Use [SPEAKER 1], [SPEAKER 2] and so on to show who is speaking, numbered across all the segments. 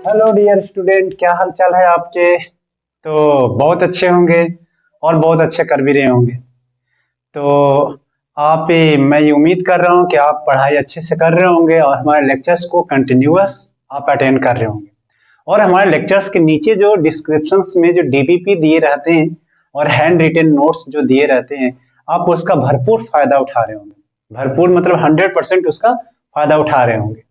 [SPEAKER 1] Hello dear student, क्या हाल चाल है आपके। तो बहुत अच्छे होंगे और बहुत अच्छे कर भी रहे होंगे। तो मैं ये उम्मीद कर रहा हूँ कि आप पढ़ाई अच्छे से कर रहे होंगे और हमारे लेक्चर्स को कंटिन्यूअस आप अटेंड कर रहे होंगे। और हमारे लेक्चर्स के नीचे जो डिस्क्रिप्शंस में जो डीपीपी दिए रहते हैं और हैंड रिटन नोट्स जो दिए रहते हैं, आप उसका भरपूर फायदा उठा रहे होंगे। भरपूर मतलब 100% उसका फायदा उठा रहे होंगे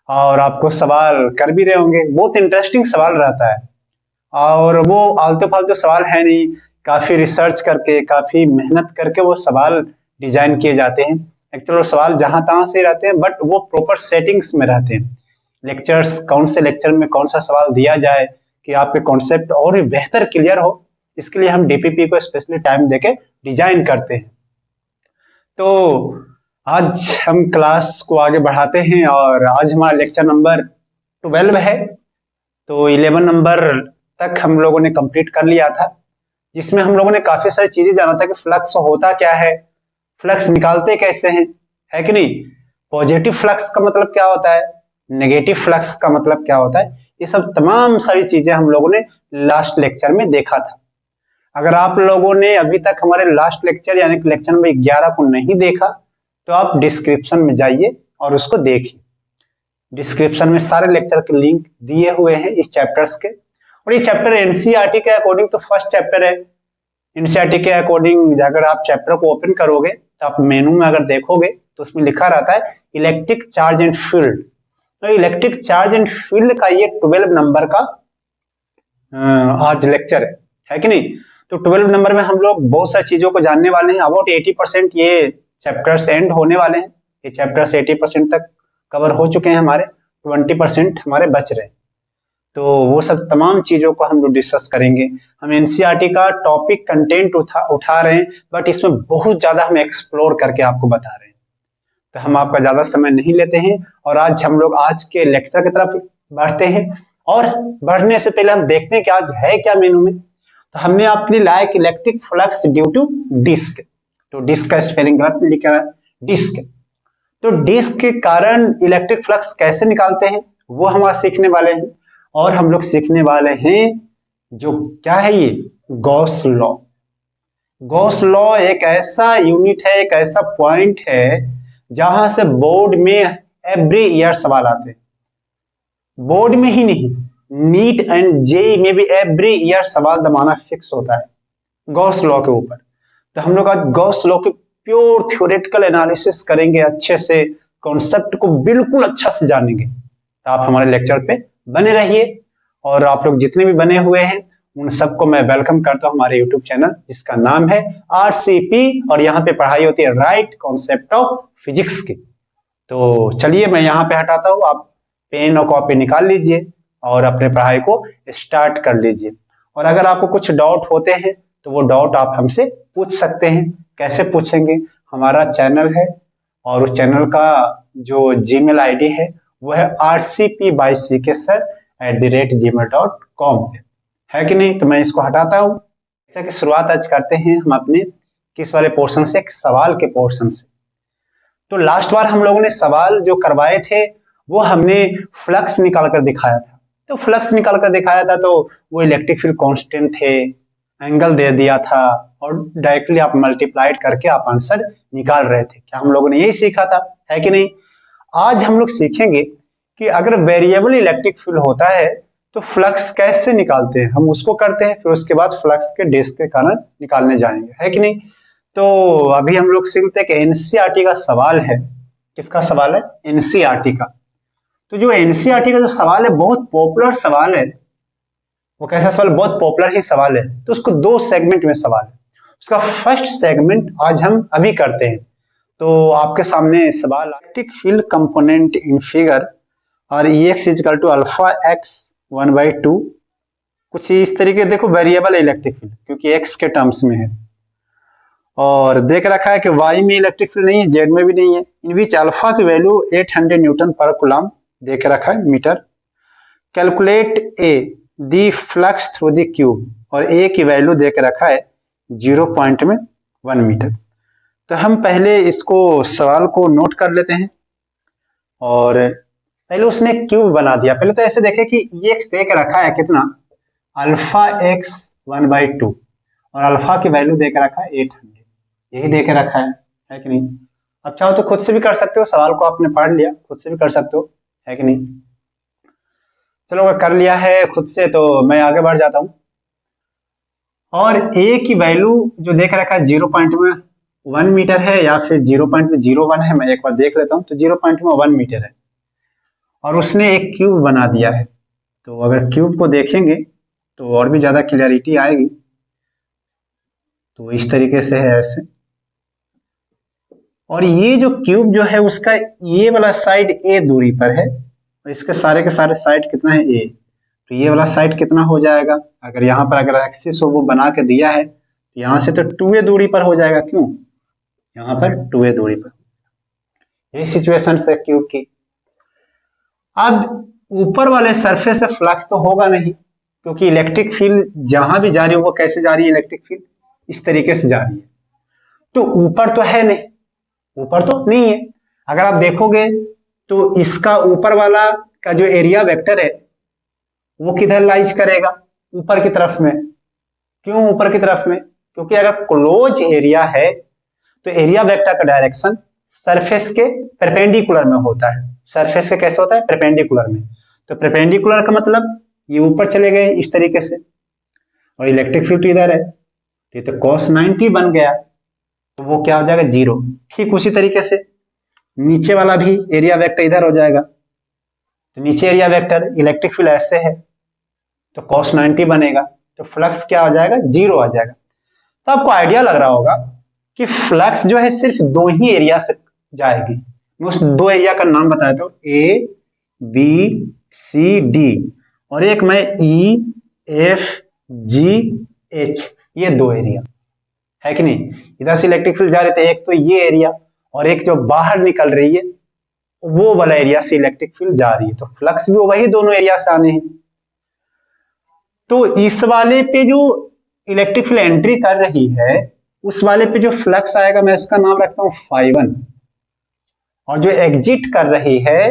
[SPEAKER 1] और आपको सवाल कर भी रहे होंगे। बहुत इंटरेस्टिंग सवाल रहता है और वो आलतू फालतू सवाल है नहीं। काफी रिसर्च करके, काफी मेहनत करके वो सवाल डिजाइन किए जाते हैं। एक्चुअली वो सवाल जहां तहां से रहते हैं, बट वो प्रॉपर सेटिंग्स में रहते हैं। लेक्चर्स, कौन से लेक्चर में कौन सा सवाल दिया जाए कि आपके कॉन्सेप्ट और भी बेहतर क्लियर हो, इसके लिए हम डीपीपी को स्पेशली टाइम देके डिजाइन करते हैं। तो आज हम क्लास को आगे बढ़ाते हैं और आज हमारा लेक्चर नंबर 12 है। तो 11 नंबर तक हम लोगों ने कंप्लीट कर लिया था, जिसमें हम लोगों ने काफी सारी चीजें जाना था कि फ्लक्स होता क्या है, फ्लक्स निकालते कैसे हैं, है कि नहीं। पॉजिटिव फ्लक्स का मतलब क्या होता है, नेगेटिव फ्लक्स का मतलब क्या होता है, ये सब तमाम सारी चीजें हम लोगों ने लास्ट लेक्चर में देखा था। अगर आप लोगों ने अभी तक हमारे लास्ट लेक्चर यानी कि लेक्चर नंबर 11 को नहीं देखा, तो आप डिस्क्रिप्शन में जाइए और उसको देखिए। डिस्क्रिप्शन में सारे लेक्चर के लिंक दिए हुए हैं इस चैप्टर्स के। और ये चैप्टर एनसीईआरटी के अकॉर्डिंग तो फर्स्ट चैप्टर है। एनसीईआरटी के अकॉर्डिंग अगर आप चैप्टर को ओपन करोगे तो आप मेनू में अगर देखोगे तो उसमें लिखा रहता है इलेक्ट्रिक चार्ज एंड फील्ड। तो इलेक्ट्रिक चार्ज एंड फील्ड का ये 12 नंबर का आज लेक्चर है कि नहीं। तो 12 नंबर में हम लोग बहुत सारी चीजों को जानने वाले हैं। अबाउट 80% ये चैप्टर्स एंड होने वाले हैं। ये चैप्टर्स 80% तक कवर हो चुके हैं, हमारे 20% हमारे बच रहे हैं। तो वो सब तमाम चीजों को हम लोग डिस्कस करेंगे। हम एनसीईआरटी का टॉपिक कंटेंट उठा रहे हैं, बट इसमें बहुत ज्यादा हम एक्सप्लोर करके आपको बता रहे हैं। तो हम आपका ज्यादा समय नहीं लेते हैं और आज हम लोग आज के लेक्चर की तरफ बढ़ते हैं। और बढ़ने से पहले हम देखते हैं कि आज है क्या मेनू में। तो हमने अपनी like electric flux due to disc. तो डिस्क का स्पेलिंग गलत लिखा है, डिस्क। तो डिस्क के कारण इलेक्ट्रिक फ्लक्स कैसे निकालते हैं वो हम आज सीखने वाले हैं। और हम लोग सीखने वाले हैं जो क्या है, ये गॉस लॉ। गॉस लॉ एक ऐसा यूनिट है, एक ऐसा पॉइंट है जहां से बोर्ड में एवरी ईयर सवाल आते हैं। बोर्ड में ही नहीं, नीट एंड जेई में भी एवरी ईयर सवाल दबाना फिक्स होता है गॉस लॉ के ऊपर। तो हम लोग आज गॉस लॉ के प्योर थ्योरेटिकल एनालिसिस करेंगे, अच्छे से कॉन्सेप्ट को बिल्कुल अच्छा से जानेंगे। तो आप हमारे लेक्चर पे बने रहिए। और आप लोग जितने भी बने हुए हैं उन सबको मैं वेलकम करता हूं हमारे यूट्यूब चैनल जिसका नाम है आरसीपी, और यहाँ पे पढ़ाई होती है राइट कॉन्सेप्ट ऑफ फिजिक्स की। तो चलिए मैं यहाँ पे हटाता हूँ, आप पेन और कॉपी निकाल लीजिए और अपने पढ़ाई को स्टार्ट कर लीजिए। और अगर आपको कुछ डाउट होते हैं तो वो डाउट आप हमसे पूछ सकते हैं। कैसे पूछेंगे, हमारा चैनल है और उस चैनल का जो जीमेल आईडी है वो है rcp@gmail.com है कि नहीं। तो मैं इसको हटाता हूँ। अच्छा की शुरुआत आज करते हैं हम अपने किस वाले पोर्शन से, सवाल के पोर्शन से। तो लास्ट बार हम लोगों ने सवाल जो करवाए थे वो हमने फ्लक्स निकाल कर दिखाया था। तो फ्लक्स निकाल कर दिखाया था तो वो इलेक्ट्रिक फील्ड कांस्टेंट थे, एंगल दे दिया था और डायरेक्टली आप मल्टीप्लाइड करके आप आंसर निकाल रहे थे। क्या हम लोगों ने यही सीखा था, है कि नहीं। आज हम लोग सीखेंगे कि अगर वेरिएबल इलेक्ट्रिक फील्ड होता है तो फ्लक्स कैसे निकालते हैं, हम उसको करते हैं। फिर उसके बाद फ्लक्स के डिस्क के कारण निकालने जाएंगे, है कि नहीं। तो अभी हम लोग सीखते हैं कि एनसीईआरटी का सवाल है। किसका सवाल है, एनसीईआरटी का। तो जो एनसीईआरटी का जो सवाल है बहुत पॉपुलर सवाल है। वो कैसा सवाल, बहुत पॉपुलर ही सवाल है। तो उसको दो सेगमेंट में सवाल है। उसका फर्स्ट सेगमेंट आज हम अभी करते हैं। तो आपके सामने सवाल, electric field component in figure और Ex equal to alpha X 1/2। कुछ इस तरीके देखो, वेरिएबल इलेक्ट्रिक फील्ड क्योंकि x के टर्म्स में है और देख रखा है कि y में इलेक्ट्रिक फील्ड नहीं है, z में भी नहीं है। इन विच अल्फा की वैल्यू 800 न्यूटन पर कूलम देख रखा है metre. Calculate a the flux through the cube, और a की वैल्यू देख रखा है 0.1 मीटर। तो हम पहले इसको सवाल को नोट कर लेते हैं और पहले उसने क्यूब बना दिया। पहले तो ऐसे देखे कि ये एक्स दे के रखा है कितना, अल्फा एक्स 1/2, और अल्फा की वैल्यू दे के रखा है 800, यही दे के रखा है कि नहीं। अब चाहो तो खुद से भी कर सकते हो, सवाल को आपने पढ़ लिया, खुद से भी कर सकते हो, है कि नहीं। चलो अगर कर लिया है खुद से तो मैं आगे बढ़ जाता हूं। और ए की वैल्यू जो देख रखा है 0.1 मीटर है या फिर 0.01 है, मैं एक बार देख लेता हूं। तो 0.1 मीटर है और उसने एक क्यूब बना दिया है। तो अगर क्यूब को देखेंगे तो और भी ज्यादा क्लियरिटी आएगी। तो इस तरीके से है ऐसे, और ये जो क्यूब जो है उसका ये वाला साइड ए दूरी पर है और इसके सारे के सारे साइड कितना है ए। तो ये वाला साइड कितना हो जाएगा, अगर यहाँ पर अगर एक्सिस हो वो बना के दिया है तो यहाँ से तो 2a दूरी पर हो जाएगा। क्यों, यहाँ पर 2a दूरी पर। यही सिचुएशन है क्यूब की। अब ऊपर वाले सरफेस से फ्लक्स तो होगा नहीं, क्योंकि इलेक्ट्रिक फील्ड जहां भी जा रही हो वो कैसे जा रही है, इलेक्ट्रिक फील्ड इस तरीके से जा रही है। तो ऊपर तो है नहीं, ऊपर तो नहीं है। अगर आप देखोगे तो इसका ऊपर वाला का जो एरिया वेक्टर है वो किधर लाइज करेगा, ऊपर की तरफ में। क्यों ऊपर की तरफ में, क्योंकि अगर क्लोज एरिया है तो एरिया वेक्टर का डायरेक्शन सरफेस के परपेंडिकुलर में होता है। सरफेस के कैसे होता है, परपेंडिकुलर में। तो परपेंडिकुलर का मतलब ये ऊपर चले गए इस तरीके से, और इलेक्ट्रिक फील्ड इधर है, ये तो cos 90 बन गया, तो वो क्या हो जाएगा 0। ठीक उसी तरीके से नीचे वाला भी एरिया वेक्टर इधर हो जाएगा। तो नीचे एरिया वेक्टर इलेक्ट्रिक फील्ड ऐसे है तो cos 90 बनेगा, तो फ्लक्स क्या हो जाएगा 0 आ जाएगा। तो आपको आइडिया लग रहा होगा कि फ्लक्स जो है सिर्फ दो ही एरिया से जाएगी। मैं उस दो एरिया का नाम बताता हूं, ए बी सी डी, और एक मैं ई एफ जी एच, ये दो एरिया है कि नहीं। इधर से इलेक्ट्रिक फील्ड जा रही थी, एक तो ये एरिया और एक जो बाहर निकल रही है वो वाला एरिया से इलेक्ट्रिक फील्ड जा रही है, तो फ्लक्स भी वही दोनों एरिया से आने हैं। तो इस वाले पे जो इलेक्ट्रिक फील्ड एंट्री कर रही है उस वाले पे जो फ्लक्स आएगा मैं उसका नाम रखता हूं φ1, और जो एग्जिट कर रही है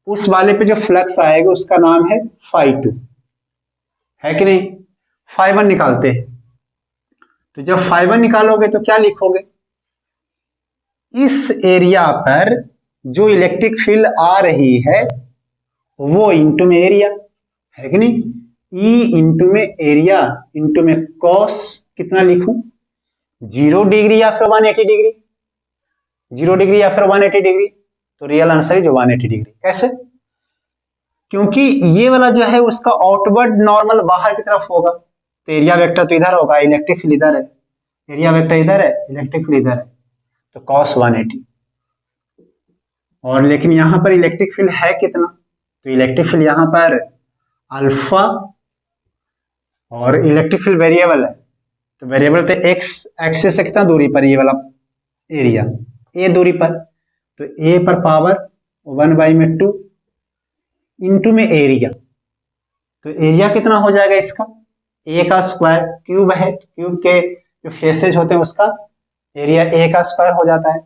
[SPEAKER 1] उस वाले पे जो फ्लक्स आएगा उसका नाम है φ2, है कि नहीं। φ1 निकालते हैं, तो जब φ1 निकालोगे तो क्या लिखोगे, इस एरिया पर जो इलेक्ट्रिक फील्ड आ रही है वो इंटू में एरिया, है कि नहीं। ई इंटू में एरिया इंटू में कॉस कितना लिखूं, 0 डिग्री या फिर 180 डिग्री, 0 डिग्री या फिर 180 डिग्री, तो रियल आंसर इज 180 डिग्री। कैसे, क्योंकि ये वाला जो है उसका आउटवर्ड नॉर्मल बाहर की तरफ होगा, तो एरिया वेक्टर तो इधर होगा, इलेक्ट्रिक फील्ड इधर है, एरिया वेक्टर इधर है, इलेक्ट्रिक फील्ड इधर है, तो cos 180। और लेकिन यहां पर इलेक्ट्रिक फील्ड है कितना, तो इलेक्ट्रिक फील्ड यहां पर अल्फा, और इलेक्ट्रिक फील्ड वेरिएबल है, तो वेरिएबल तो एक्स एक्सिस से कितना दूरी पर, ये वाला एरिया ए दूरी पर, तो ए पर पावर 1/2 इंटू में एरिया, तो एरिया कितना हो जाएगा इसका, ए का स्क्वायर, क्यूब है क्यूब के जो फेसेज होते हैं उसका एरिया ए का स्क्वायर हो जाता है,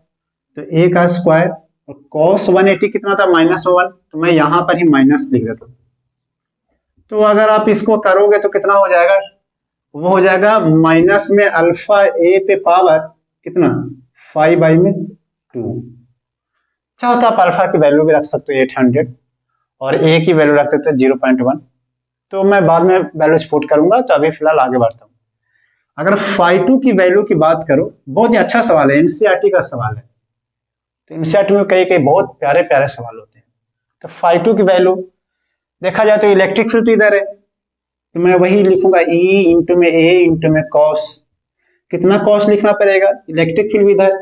[SPEAKER 1] तो ए का स्क्वायर, और cos 180 कितना होता है -1, तो मैं यहां पर ही माइनस लिख देता हूं। तो अगर आप इसको करोगे तो कितना हो जाएगा, वो हो जाएगा माइनस में अल्फा ए पे पावर कितना 5/2। चाहो तो आप अल्फा की वैल्यू भी रख सकते हो 800 और ए की वैल्यू रख देते हो 0.1, तो मैं बाद में वैल्यूज पुट करूंगा, तो अभी फिलहाल आगे बढ़ता हूं। अगर φ2 की वैल्यू की बात करो, बहुत ही अच्छा सवाल है, एनसीईआरटी का सवाल है, तो एनसीईआरटी में कई कई बहुत प्यारे प्यारे सवाल होते हैं। तो φ2 की वैल्यू देखा जाए तो इलेक्ट्रिक फील्ड इधर है, तो मैं वही लिखूंगा ई इंटू में ए इंटू में कॉस, कितना कॉस लिखना पड़ेगा, इलेक्ट्रिक फील्ड इधर,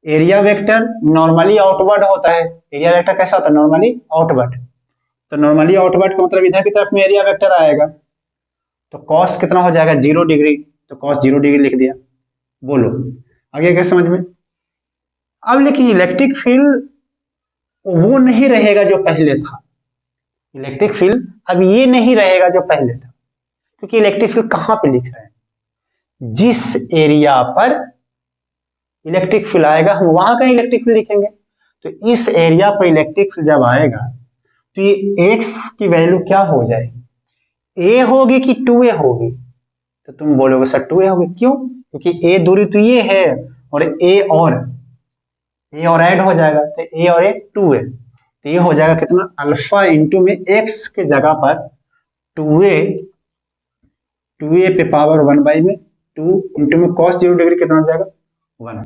[SPEAKER 1] एरिया वेक्टर नॉर्मली आउटवर्ड होता है, एरिया वेक्टर कैसा होता है नॉर्मली आउटवर्ड, तो नॉर्मली आउटवर्ड का मतलब इधर की तरफ में एरिया वेक्टर आएगा, तो कॉस कितना हो जाएगा 0 डिग्री, तो कॉस 0 डिग्री लिख दिया। बोलो आगे क्या समझ में। अब लेकिन इलेक्ट्रिक फील्ड वो नहीं रहेगा जो पहले था, इलेक्ट्रिक फील्ड अब ये नहीं रहेगा जो पहले था, क्योंकि इलेक्ट्रिक फील्ड कहां पे लिख रहे हैं, जिस एरिया पर इलेक्ट्रिक फील्ड आएगा हम वहां का इलेक्ट्रिक फील्ड लिखेंगे। तो इस एरिया पर इलेक्ट्रिक फील्ड जब आएगा तो ये x की वैल्यू क्या हो जाएगी, a होगी कि 2a होगी? तो तुम बोलोगे सर 2a होगी, क्यों? क्योंकि a दूरी तो ये है और a और ऐड हो जाएगा, तो a और a 2a, तो ये हो जाएगा कितना, अल्फा इंटू में x के जगह पर 2a पे पावर 1 बाई में 2 इंटू में cos 0 डिग्री कितना हो जाएगा 1।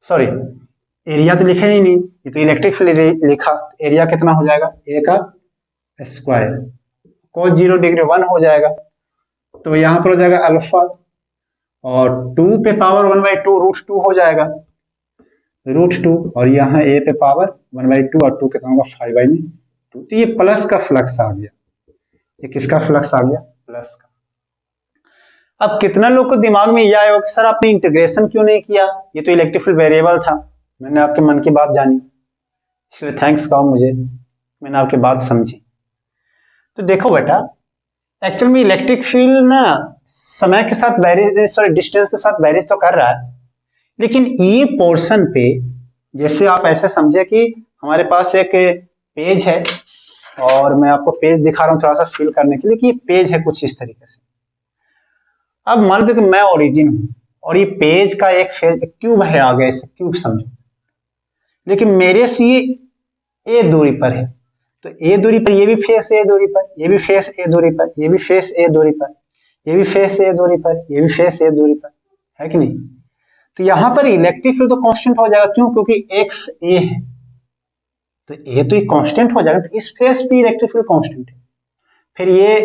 [SPEAKER 1] सॉरी, एरिया तो लिखा ही नहीं, ये तो इलेक्ट्रिक फील्ड लिखा, एरिया कितना हो जाएगा a का स्क्वायर, cos 0 डिग्री 1 हो जाएगा, तो यहाँ पर हो जाएगा अल्फा और 2 पे पावर 1 बाई 2 रूट 2 हो जाएगा, रूट 2, और यहाँ a पे पावर 1 बाई 2 और 2 कितना होगा 5 बाई में 2, तो ये प्लस का फ्लक्स आ गया। ये किसका फ्लक्स आ गया, प्लस का। अब कितना लोग को दिमाग में ये आया कि सर आपने इंटीग्रेशन क्यों नहीं किया, ये तो इलेक्ट्रिक फील्ड वेरिएबल था, मैंने आपके मन की बात जानी, इसलिए थैंक्स कहो मुझे, मैंने आपकी बात समझी। तो देखो बेटा, एक्चुअल में इलेक्ट्रिक फील्ड ना समय के साथ वेरी, सॉरी डिस्टेंस के साथ वेरीज तो कर रहा है, लेकिन ये पोर्शन पे, जैसे आप ऐसे समझे कि हमारे पास एक पेज है और मैं आपको पेज दिखा रहा हूँ थोड़ा सा फील करने के लिए कि ये पेज है कुछ इस तरीके से। अब मान लो कि मैं ओरिजिन हूं और ये पेज का एक क्यूब है आगे, ऐसे क्यूब समझो, लेकिन मेरे से ये ए दूरी पर है, तो ए दूरी पर ये भी फेस ए दूरी पर, ये भी फेस ए दूरी पर, ये भी फेस ए दूरी पर, ये भी फेस ए दूरी पर, ये भी फेस ए दूरी पर, है कि नहीं? तो यहां पर इलेक्ट्रिक फील्ड तो कांस्टेंट हो जाएगा, क्यों? क्योंकि एक्स ए है, तो ए तो कांस्टेंट हो जाएगा, तो इस फेस पे इलेक्ट्रिक फील्ड कांस्टेंट है। फिर ये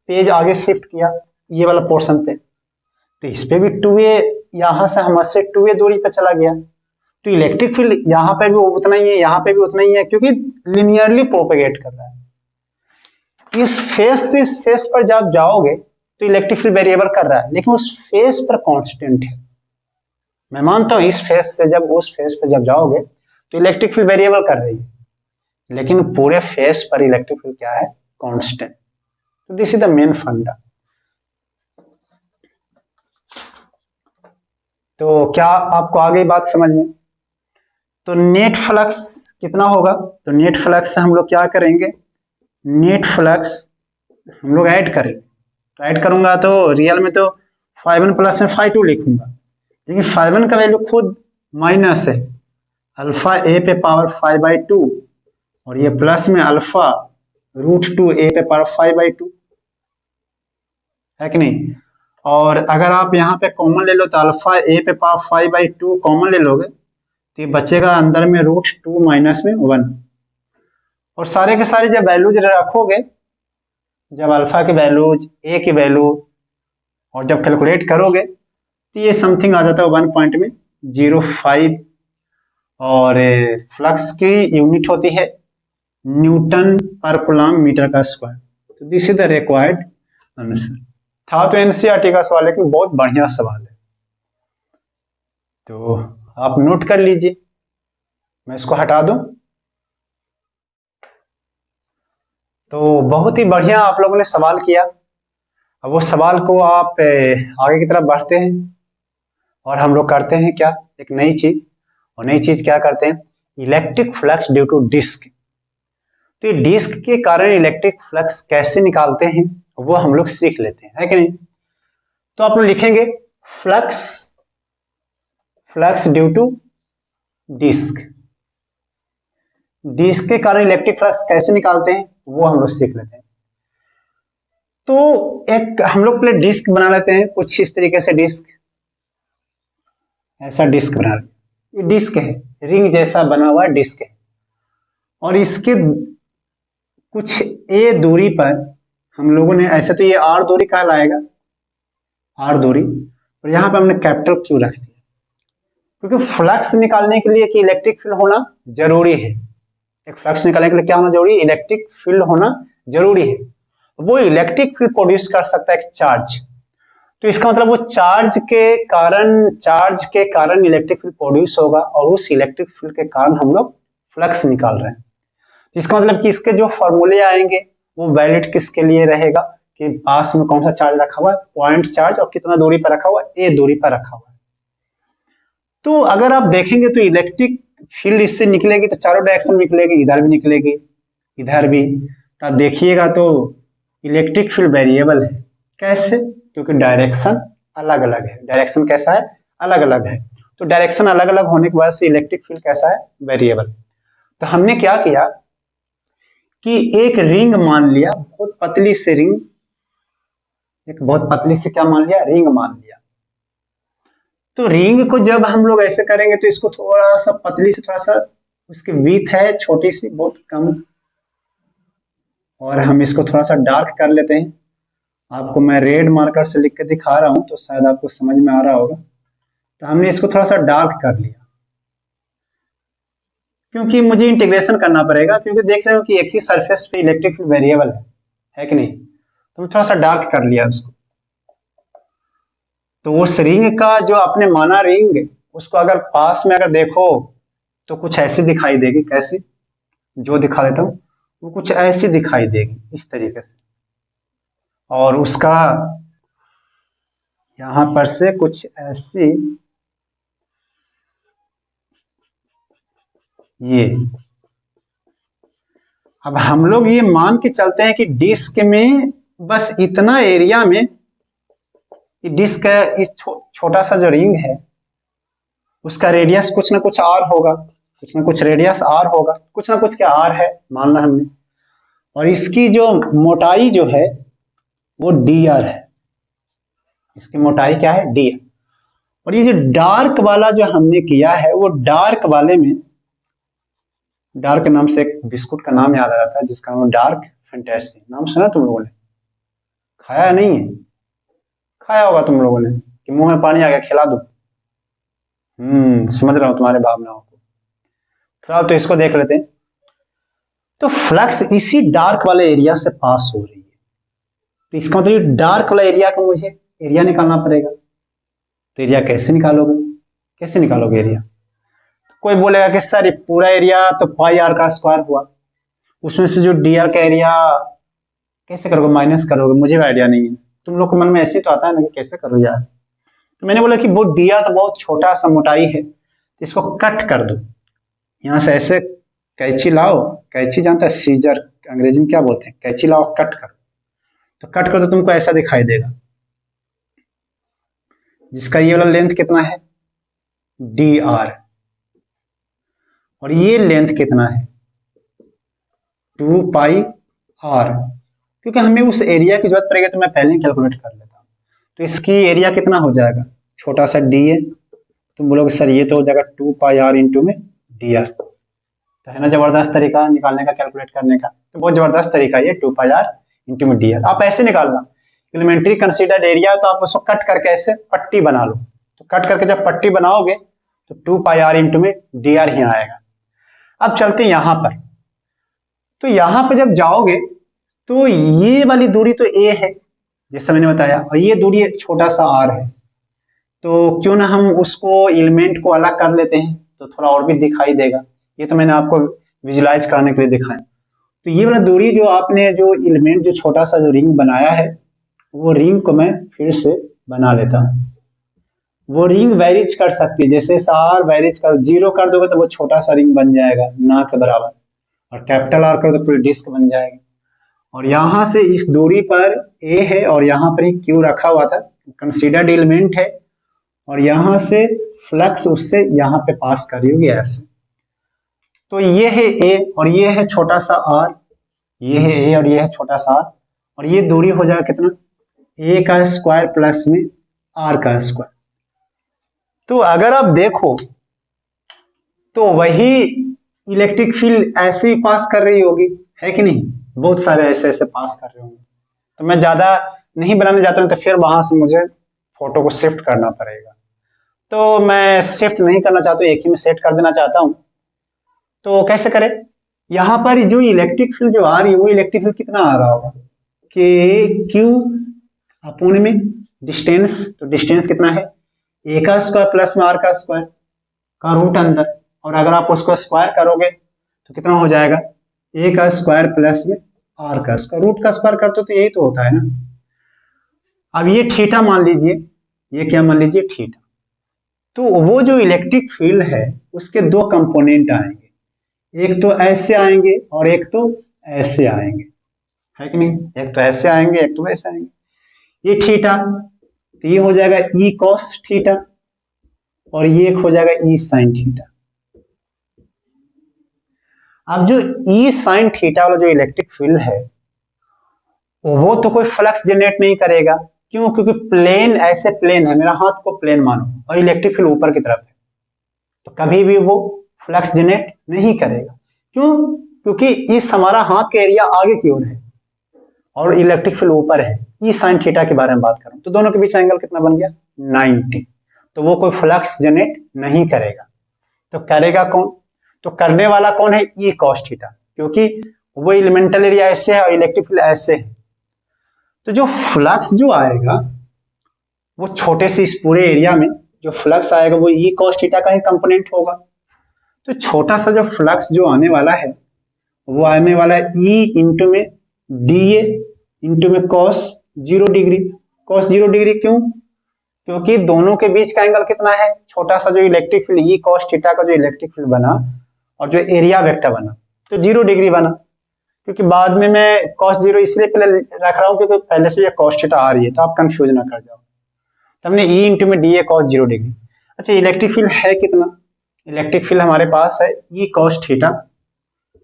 [SPEAKER 1] पेज आगे शिफ्ट किया ये वाला पोर्शन पे, तो इस पे भी 2a, यहां से हमारे से 2a दूरी पे चला गया, तो इलेक्ट्रिक फील्ड यहाँ पे भी उतना ही है, यहाँ पे भी उतना ही है, क्योंकि लिनियरली प्रोपेगेट कर रहा है। इस फेस से इस फेस पर जब जाओगे तो इलेक्ट्रिक फील्ड वेरिएबल कर रहा है, लेकिन उस फेस पर कांस्टेंट है। मैं मानता हूं इस फेस से जब उस फेस पर जब जाओगे तो इलेक्ट्रिक फील्ड वेरिएबल कर रही है, लेकिन पूरे फेस पर इलेक्ट्रिक फील्ड क्या है, कांस्टेंट। तो दिस इज द मेन फंडा। तो क्या आपको आ गई बात समझ में? तो नेट फ्लक्स कितना होगा, तो नेट फ्लक्स से हम लोग क्या करेंगे, नेट फ्लक्स हम लोग ऐड करेंगे, तो ऐड करूंगा तो रियल में तो 5 प्लस में 5 2 लिखूंगा, लेकिन 5 का वैल्यू खुद माइनस है, अल्फा ए पे पावर 5 बाई 2 और ये प्लस में अल्फा रूट 2 ए पे पावर 5 बाई 2, है कि नहीं? और अगर आप यहाँ पे कॉमन ले लो तो अल्फा ए पे पावर 5 बाई 2 कॉमन ले लोगे तो ये बचेगा अंदर में रूट 2 माइनस में 1, और सारे के सारे जब वैल्यूज रखोगे, जब अल्फा की वैल्यूज ए की वैल्यू और जब कैलकुलेट करोगे तो ये समथिंग आ जाता है 1.05, और फ्लक्स की यूनिट होती है न्यूटन पर कूलम मीटर का स्क्वायर। तो this is the required answer. था तो एनसीईआरटी का सवाल, लेकिन बहुत बढ़िया सवाल है, तो आप नोट कर लीजिए, मैं इसको हटा दूं। तो बहुत ही बढ़िया आप लोगों ने सवाल किया। अब वो सवाल को आप आगे की तरफ बढ़ते हैं और हम लोग करते हैं क्या, एक नई चीज, और नई चीज क्या करते हैं, electric flux due to disc. तो ये डिस्क के कारण इलेक्ट्रिक फ्लक्स कैसे निकालते हैं वो हम लोग सीख लेते हैं, है कि नहीं? तो आप लोग लिखेंगे flux, flux due to disc, disc के कारण इलेक्ट्रिक फ्लक्स कैसे निकालते हैं वो हम लोग सीख लेते हैं। तो एक हम लोग पहले डिस्क बना लेते हैं, कुछ इस तरीके से डिस्क, ऐसा डिस्क बना लेते हैं, ये डिस्क है, रिंग जैसा बना हुआ डिस्क है, और इसके कुछ ए दूरी पर हम लोगों ने, ऐसे तो ये आर दूरी कहलाएगा, आर दूरी, और यहाँ पे हमने कैपिटल क्यू रख दिया, क्योंकि फ्लक्स निकालने के लिए कि इलेक्ट्रिक फील्ड होना जरूरी है, एक फ्लक्स निकालने के लिए क्या होना जरूरी है, इलेक्ट्रिक फील्ड होना जरूरी है। वो इलेक्ट्रिक फील्ड प्रोड्यूस कर सकता है एक चार्ज, तो इसका मतलब वो चार्ज के कारण इलेक्ट्रिक फील्ड प्रोड्यूस होगा, और उस इलेक्ट्रिक फील्ड के कारण हम लोग फ्लक्स निकाल रहे हैं। इसका मतलब कि इसके जो फॉर्मूले आएंगे वो वैलिड किसके लिए रहेगा, कि पास में कौन सा चार्ज रखा हुआ है, पॉइंट चार्ज, और कितना दूरी पर रखा हुआ है, ए दूरी पर रखा हुआ है। तो अगर आप देखेंगे तो इलेक्ट्रिक फील्ड इससे निकलेगी तो चारों डायरेक्शन में निकलेगी, इधर भी निकलेगी, इधर भी। तो आप देखिएगा तो इलेक्ट्रिक फील्ड वेरिएबल है। कैसे? क्योंकि डायरेक्शन अलग अलग है। डायरेक्शन कैसा है? अलग अलग है। तो डायरेक्शन अलग अलग होने के बाद से इलेक्ट्रिक फील्ड कैसा है? वेरिएबल। तो हमने क्या किया कि एक रिंग मान लिया, बहुत पतली सी रिंग, एक बहुत पतली सी क्या मान लिया? रिंग मान लिया। तो रिंग को जब हम लोग ऐसे करेंगे तो इसको थोड़ा सा पतली से, थोड़ा सा उसकी विड्थ है छोटी सी, बहुत कम, और हम इसको थोड़ा सा डार्क कर लेते हैं। आपको मैं रेड मार्कर से लिख के दिखा रहा हूं तो शायद आपको समझ में आ रहा होगा। तो हमने इसको थोड़ा सा डार्क कर लिया क्योंकि मुझे इंटीग्रेशन करना पड़ेगा, क्योंकि देख रहे हो कि एक ही सरफेस पे इलेक्ट्रिक फील्ड वेरिएबल है कि नहीं। तो मैं थोड़ा सा डार्क कर लिया उसको। तो उस रिंग का जो आपने माना रिंग, उसको अगर पास में अगर देखो तो कुछ ऐसी दिखाई देगी। कैसी? जो दिखा देता हूँ, वो कुछ ऐसी दिखाई देगी इस तरीके से, और उसका यहां पर से कुछ ऐसी, ये। अब हम लोग ये मान के चलते हैं कि डिस्क में बस इतना एरिया में, डिस्क इस छोटा सा जो रिंग है उसका रेडियस कुछ ना कुछ आर होगा, कुछ ना कुछ रेडियस आर होगा, कुछ ना कुछ क्या आर है मानना हमने। और इसकी जो मोटाई जो है वो डी आर है। इसकी मोटाई क्या है? D R. और ये जो डार्क वाला जो हमने किया है, वो डार्क वाले में, डार्क नाम से एक बिस्कुट का नाम याद आ रहा था जिसका नाम डार्क फैंटेसी। नाम सुना तुम लोगों ने? खाया नहीं है? खाया होगा तुम लोगों ने कि मुंह में पानी आ गया, खिला दो। समझ रहा हूं तुम्हारे भावनाओं को। फिलहाल तो इसको देख लेते हैं। तो फ्लक्स इसी डार्क वाले एरिया से पास हो रही है। तो इसका मतलब डार्क वाला एरिया का मुझे एरिया निकालना पड़ेगा। तो एरिया कैसे निकालोगे? कैसे निकालोगे एरिया? कोई बोलेगा कि सर पूरा एरिया तो पाई आर का स्क्वायर हुआ, उसमें से जो डी आर का एरिया कैसे करोगे? माइनस करोगे? मुझे भी आइडिया नहीं है। तुम लोग के मन में ऐसे तो आता है ना कि कैसे करो यार। तो मैंने बोला कि वो डी आर तो बहुत छोटा सा मोटाई है, तो इसको कट कर दो। यहाँ से ऐसे कैंची लाओ, कैंची जानता है सीजर अंग्रेजी में क्या बोलते हैं? कैंची लाओ, कट करो। तो कट कर दो, तुमको ऐसा दिखाई देगा, जिसका ये वाला लेंथ कितना है? D R. और ये लेंथ कितना है? 2 पाई आर। क्योंकि हमें उस एरिया की जरूरत पड़ेगी तो मैं पहले ही कैलकुलेट कर लेता हूँ। तो इसकी एरिया कितना हो जाएगा? छोटा सा डी है। तुम बोलोगे सर ये तो हो जाएगा 2 पाई आर इंटू में डी आर। तो है ना जबरदस्त तरीका निकालने का, कैलकुलेट करने का। तो बहुत जबरदस्त तरीका ये 2 पाई आर इंटू में डी आर। आप ऐसे निकालना, एलिमेंट्री कंसीडर्ड एरिया तो आप उसको कट करके ऐसे पट्टी बना लो। तो कट करके जब पट्टी बनाओगे तो 2 पाई आर इंटू में डी आर ही आएगा। अब चलते हैं यहां पर। तो यहां पर जब जाओगे तो ये वाली दूरी तो ए है जैसा मैंने बताया, और ये दूरी छोटा सा आर है। तो क्यों ना हम उसको एलिमेंट को अलग कर लेते हैं तो थोड़ा और भी दिखाई देगा। ये तो मैंने आपको विजुलाइज करने के लिए दिखाया। तो ये वाला दूरी जो आपने जो एलिमेंट जो छोटा सा जो रिंग बनाया है, वो रिंग को मैं फिर से बना लेता हूँ। वो रिंग वेरीज कर सकती है, जैसे आर वेरीज कर, 0 कर दोगे तो वो छोटा सा रिंग बन जाएगा ना के बराबर, और कैपिटल आर करो तो पूरी डिस्क बन जाएगी। और यहां से इस दूरी पर ए है और यहाँ पर ही क्यू रखा हुआ था, कंसीडर्ड एलिमेंट है, और यहां से फ्लक्स उससे यहाँ पे पास कर रही होगी ऐसे। तो ये है ए और ये है छोटा सा आर, ये है ए और ये है छोटा सा आर, और ये दूरी हो जाएगा कितना? ए का स्क्वायर प्लस में आर का स्क्वायर। तो अगर आप देखो तो वही इलेक्ट्रिक फील्ड ऐसे ही पास कर रही होगी, है कि नहीं? बहुत सारे ऐसे ऐसे पास कर रहे होंगे। तो मैं ज्यादा नहीं बनाने जाता हूँ, तो फिर वहां से मुझे फोटो को शिफ्ट करना पड़ेगा। तो मैं शिफ्ट नहीं करना चाहता हूँ, एक ही में सेट कर देना चाहता हूँ। तो कैसे करें? यहाँ पर जो इलेक्ट्रिक फील्ड जो आ रही है वो इलेक्ट्रिक फील्ड कितना आ रहा होगा? कि क्यू अपोन में डिस्टेंस, तो डिस्टेंस कितना है? ए का स्क्वायर प्लस में आर का स्क्वायर का रूट अंदर, और अगर आप उसको स्क्वायर करोगे तो कितना हो जाएगा? ए का स्क्वायर प्लस में आर का स्क्वायर। रूट का स्क्वायर करते तो यही तो होता है ना। अब ये थीटा मान लीजिए, ये क्या मान लीजिए? थीटा। तो वो जो इलेक्ट्रिक फील्ड है उसके दो कंपोनेंट आएंगे, एक तो ऐसे आएंगे और एक तो ऐसे आएंगे, है कि नहीं? एक तो ऐसे आएंगे, एक तो ऐसे आएंगे। ये थीटा, तो ये हो जाएगा ई कॉस थीटा, और ये एक हो जाएगा ई साइन थीटा। अब जो ई साइन थीटा वाला जो इलेक्ट्रिक फील्ड है वो तो कोई फ्लक्स जनरेट नहीं करेगा। क्यों? क्योंकि प्लेन, ऐसे प्लेन है, मेरा हाथ को प्लेन मानो, और इलेक्ट्रिक फील्ड ऊपर की तरफ है, तो कभी भी वो फ्लक्स जनरेट नहीं करेगा। क्यों? क्योंकि इस हमारा हाथ का एरिया आगे की ओर है और इलेक्ट्रिक फील्ड ऊपर है। ई साइन थीटा के बारे में बात करूं तो दोनों के बीच एंगल कितना बन गया? 90। तो वो कोई फ्लक्स जनरेट नहीं करेगा। तो करेगा कौन? तो करने वाला कौन है? ई कॉस थीटा, क्योंकि वो एलिमेंटल एरिया ऐसे है और इलेक्ट्रिक फील्ड ऐसे है। तो जो फ्लक्स जो आएगा वो छोटे से इस पूरे एरिया में जो फ्लक्स आएगा वो ई कॉस थीटा का ही कंपोनेंट होगा। तो छोटा सा जो फ्लक्स जो आने वाला है वो आने वाला है ई इंटू में डी ए इंटू में कॉस 0 डिग्री। कॉस 0 डिग्री क्यों? क्योंकि दोनों के बीच का एंगल कितना है? छोटा सा जो electric field E cos theta का जो इलेक्ट्रिक फील्ड बना और जो एरिया वेक्टर बना तो 0 डिग्री बना। क्योंकि बाद में मैं cos 0 इसलिए पहले रख रहा हूं क्योंकि पहले से ये cos थीटा आ रही है, तो आप कंफ्यूज ना कर जाओ। तो हमने E इंटू में डी ए cos 0 डिग्री। अच्छा, इलेक्ट्रिक फील्ड है कितना? इलेक्ट्रिक फील्ड हमारे पास है E cos theta,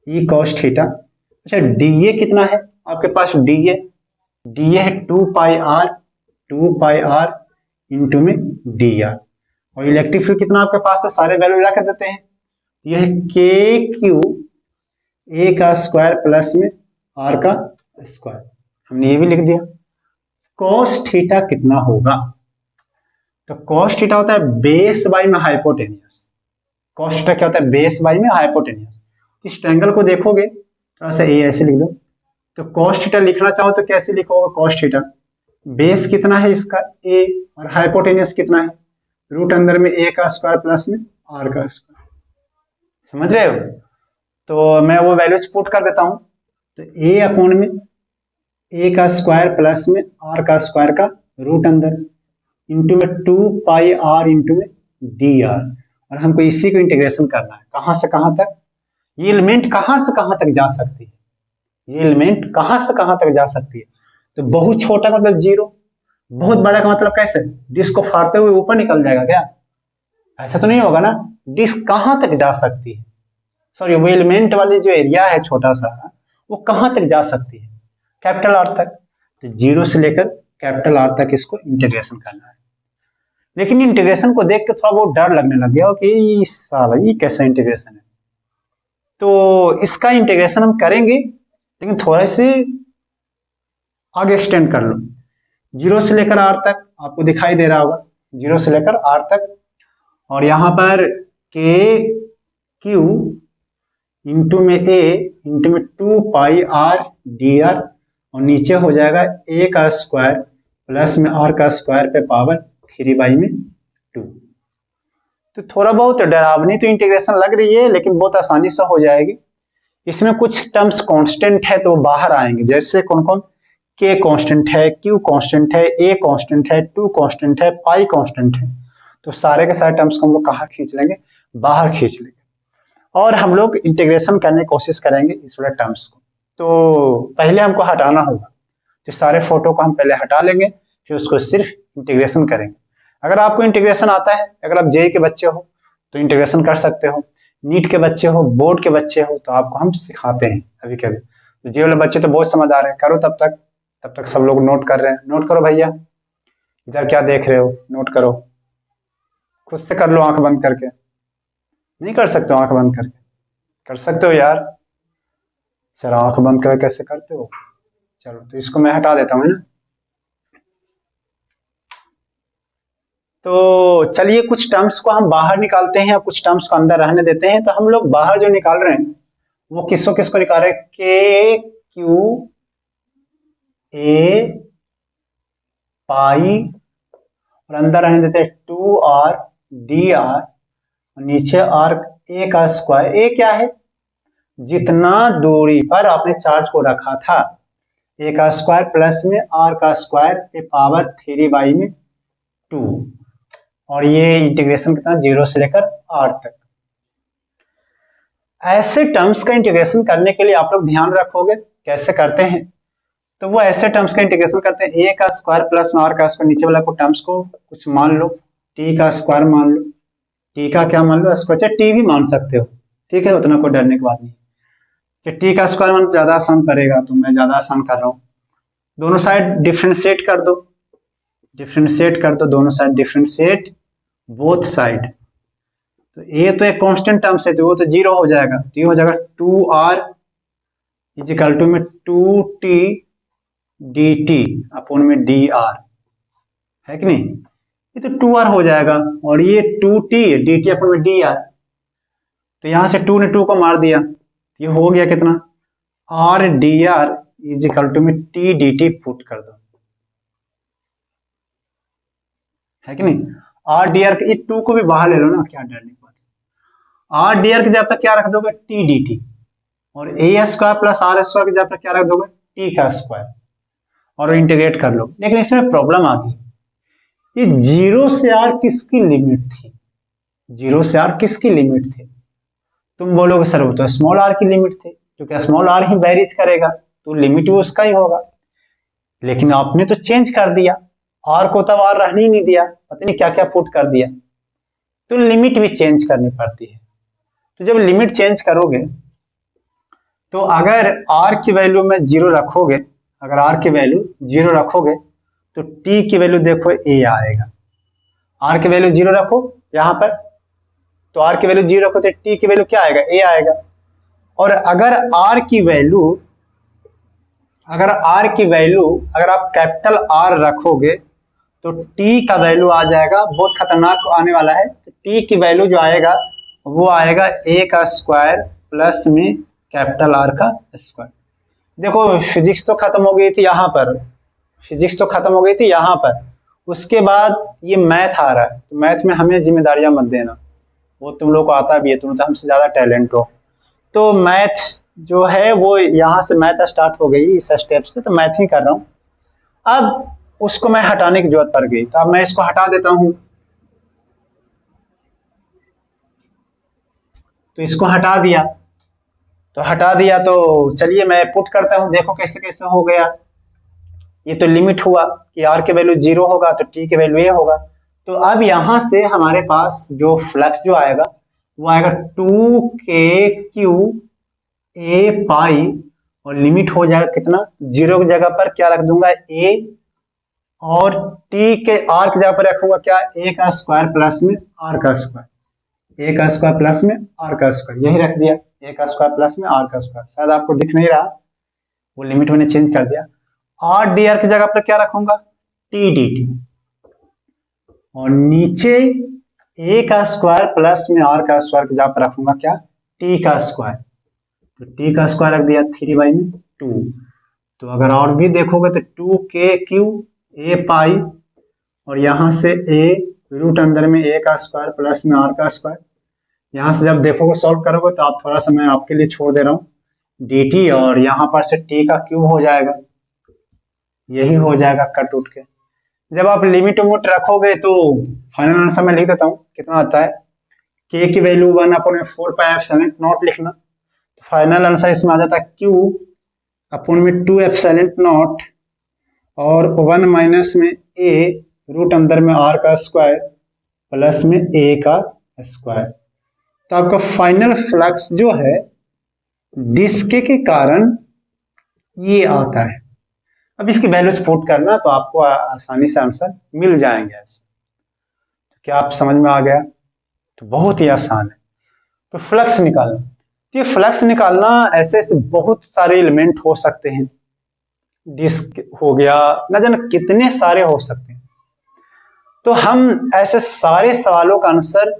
[SPEAKER 1] E cos theta. अच्छा, डी ए कितना है आपके पास? डी ए है 2 पाई आर इंटू में डी आर। और इलेक्ट्रिक फील्ड कितना आपके पास है? सारे वैल्यू रख देते हैं। यह है के क्यू ए का स्क्वायर प्लस में आर का स्क्वायर, हमने ये भी लिख दिया। cos थीटा कितना होगा? तो cos थीटा होता है बेस बाई में हाइपोटेनियस। cos थीटा क्या होता है? बेस बाई में हाइपोटेनियस। इस ट्रायंगल को देखोगे, थोड़ा सा ए ऐसे लिख दो, तो cos थीटा लिखना चाहो तो कैसे लिखोगे? cos थीटा बेस कितना है इसका? a, और हाइपोटेनियस कितना है? रूट अंदर में a का स्क्वायर प्लस में r का स्क्वायर। समझ रहे हो? तो मैं वो वैल्यूज पुट कर देता हूं। तो a अपोन में a का स्क्वायर प्लस में r का स्क्वायर का रूट अंदर इंटू में 2 पाई r इंटू में डी आर। और हमको इसी को इंटीग्रेशन करना है। कहां से कहां तक? ये एलिमेंट कहां से कहां तक जा सकती है? ये एलिमेंट कहां से कहां तक जा सकती है? तो बहुत छोटा का मतलब 0, बहुत बड़ा का मतलब कैसे? डिस्क को फाड़ते हुए ऊपर निकल जाएगा क्या? ऐसा तो नहीं होगा ना। डिस्क कहां तक जा सकती है? सॉरी, वो एलिमेंट वाली जो एरिया है छोटा सा, वो कहां तक जा सकती है? कैपिटल आर तक। तो 0 से लेकर कैपिटल आर तक इसको इंटीग्रेशन करना है। लेकिन इंटीग्रेशन को देख के थोड़ा बहुत डर लगने लग गया कि साला ये कैसा इंटीग्रेशन है। तो इसका इंटीग्रेशन हम करेंगे, लेकिन थोड़ा से आगे एक्सटेंड कर लो। 0 से लेकर आर तक आपको दिखाई दे रहा होगा, 0 से लेकर आर तक। और यहां पर के क्यू इंटू में ए इंटू में 2 पाई आर डी आर, और नीचे हो जाएगा ए का स्क्वायर प्लस में आर का स्क्वायर पे पावर 3 बाई में 2। तो थोड़ा बहुत डरावनी तो इंटीग्रेशन लग रही है, लेकिन बहुत आसानी से हो जाएगी। इसमें कुछ टर्म्स कांस्टेंट है तो बाहर आएंगे। जैसे कौन कौन? के कांस्टेंट है, क्यू कांस्टेंट है, ए कांस्टेंट है, 2 कांस्टेंट है, पाई कांस्टेंट है। तो सारे के सारे टर्म्स को हम लोग कहाँ खींच लेंगे? बाहर खींच लेंगे। और हम लोग इंटीग्रेशन करने की कोशिश करेंगे इस वाले टर्म्स को। तो पहले हमको हटाना होगा, तो सारे फोटो को हम पहले हटा लेंगे, फिर उसको सिर्फ इंटीग्रेशन करेंगे। अगर आपको इंटीग्रेशन आता है, अगर आप जेई के बच्चे हो तो इंटीग्रेशन कर सकते हो, नीट के बच्चे हो, बोर्ड के बच्चे हो, तो आपको हम सिखाते हैं अभी कभी। तो जे वाले बच्चे तो बहुत समझदार है, करो तब तक सब लोग नोट कर रहे हैं। नोट करो भैया, इधर क्या देख रहे हो? नोट करो, खुद से कर लो आंख बंद करके। नहीं कर सकते हो आंख बंद करके? कर सकते हो यार। सर आंख बंद करके कैसे करते हो? चलो, तो इसको मैं हटा देता हूँ ना। तो चलिए कुछ टर्म्स को हम बाहर निकालते हैं और कुछ टर्म्स को अंदर रहने देते हैं। तो हम लोग बाहर जो निकाल रहे हैं वो किसको किसको निकाल रहे हैं? के क्यू ए पाई, और अंदर रहने देते हैं 2 आर डी आर, और नीचे आर ए का स्क्वायर। ए क्या है? जितना दूरी पर आपने चार्ज को रखा था, ए का स्क्वायर प्लस में आर का स्क्वायर पे पावर 3 बाई में 2। और ये इंटीग्रेशन कितना? 0 से लेकर आर तक। ऐसे टर्म्स का इंटीग्रेशन करने के लिए आप लोग ध्यान रखोगे कैसे करते हैं। तो वो ऐसे टर्म्स का इंटीग्रेशन करते हैं, ए का स्क्वायर प्लस में आर का स्क्वायर, नीचे वाला को टर्म्स को कुछ मान लो, टी का स्क्वायर मान लो, टी का क्या मान लो स्क्वायर, चाहे टी भी मान सकते हो, ठीक है, उतना कोई डरने की बात नहीं। चाहे टी का स्क्वायर मान ज्यादा आसान पड़ेगा तो मैं ज्यादा आसान कर रहा हूँ। दोनों साइड डिफ्रेंशिएट कर दो, डिफ्रेंशिएट कर दो, दोनों साइड डिफ्रेंशिएट बोथ साइड। तो ए तो एक कांस्टेंट टर्म्स है तो वो तो जीरो हो जाएगा, तो ये हो जाएगा 2r इज इक्वल टू में 2t dt अपॉन में dr, है कि नहीं, ये तो 2r हो जाएगा और ये 2t dt अपॉन में dr, तो यहां से 2 ने 2 को मार दिया, ये हो गया कितना r dr is equal to में t dt पुट कर दो, है कि नहीं। r dr ये 2 को भी बाहर ले लो ना, क्या डरने की बात है। r dr की जगह पर क्या रख दोगे t dt, और a square plus r square की जगह पर क्या रख दोगे t का स्क्वायर, और इंटीग्रेट कर लो। लेकिन इसमें प्रॉब्लम आ गई, ये 0 से r किसकी लिमिट थी, 0 से r किसकी लिमिट थी। तुम बोलोगे सर वो तो स्मॉल r की लिमिट थी, क्योंकि स्मॉल r ही वेरीज करेगा तो लिमिट भी उसका ही होगा। लेकिन आपने तो चेंज कर दिया, r को तब r रहने ही नहीं दिया, पता नहीं क्या क्या पुट कर दिया, तो लिमिट भी चेंज करनी पड़ती है। तो जब लिमिट चेंज करोगे तो अगर r की वैल्यू में 0 रखोगे, अगर r की वैल्यू 0 रखोगे तो t की वैल्यू देखो a आएगा, r की वैल्यू 0 रखो यहां पर, तो r की वैल्यू 0 रखो तो t की वैल्यू क्या आएगा a आएगा। और अगर r की वैल्यू अगर आप कैपिटल R रखोगे तो t का वैल्यू आ जाएगा, बहुत खतरनाक आने वाला है, तो t की वैल्यू जो आएगा वो आएगा a का स्क्वायर प्लस में कैपिटल R का स्क्वायर। देखो फिजिक्स तो खत्म हो गई थी यहाँ पर, फिजिक्स तो खत्म हो गई थी यहाँ पर, उसके बाद ये मैथ आ रहा है, तो मैथ में हमें जिम्मेदारियां मत देना, वो तुम लोग को आता भी है, तुम तो हमसे ज्यादा टैलेंट हो। तो मैथ जो है वो यहाँ से मैथ स्टार्ट हो गई इस स्टेप से, तो मैथ ही कर रहा हूँ। अब उसको मैं हटाने की जरूरत पड़ गई, तो अब मैं इसको हटा देता हूँ, तो इसको हटा दिया, तो चलिए मैं पुट करता हूं, देखो कैसे कैसे हो गया। ये तो लिमिट हुआ कि r के वैल्यू 0 होगा तो t के वैल्यू a होगा, तो अब यहां से हमारे पास जो फ्लक्स जो आएगा वो आएगा 2kq a पाई, और लिमिट हो जाएगा कितना, 0 की जगह पर क्या रख दूंगा a, और t के r की जगह पर रखूंगा क्या a का स्क्वायर प्लस में r का स्क्वायर, a का स्क्वायर प्लस में r का स्क्वायर, यही रख दिया, a का स्क्वायर प्लस में r का स्क्वायर। शायद आपको दिख नहीं रहा, वो लिमिट मैंने चेंज कर दिया। r dr की जगह पर क्या रखूंगा t dt, और नीचे a का स्क्वायर प्लस में r का स्क्वायर की जगह पर रखूंगा क्या t का स्क्वायर, तो t का स्क्वायर रख दिया 3/2। तो अगर और भी देखोगे तो 2kq a पाई, और यहां से a रूट अंदर में a का स्क्वायर प्लस में r का स्क्वायर। यहाँ से जब देखोगे सॉल्व करोगे तो आप थोड़ा सा मैं आपके लिए छोड़ दे रहा हूँ dt, और यहाँ पर से t का क्यूब हो जाएगा, यही हो जाएगा कट उठ के। जब आप लिमिट उमिट रखोगे तो फाइनल आंसर में लिख देता हूँ कितना आता है, k की वैल्यू 1/4 लिखना, तो फाइनल आंसर इसमें आ जाता है q अपॉन में 2/0 और 1 माइनस में a रूट अंदर में r का स्क्वायर प्लस में a का स्क्वायर। तो आपका फाइनल फ्लक्स जो है डिस्क के कारण ये आता है। अब इसकी वैल्यूज पुट करना तो आपको आसानी से आंसर मिल जाएंगे ऐसे। तो क्या आप समझ में आ गया, तो बहुत ही आसान है। तो फ्लक्स निकालना, तो ये फ्लक्स निकालना ऐसे ऐसे बहुत सारे एलिमेंट हो सकते हैं, डिस्क हो गया, न जाने कितने सारे हो सकते हैं। तो हम ऐसे सारे सवालों का आंसर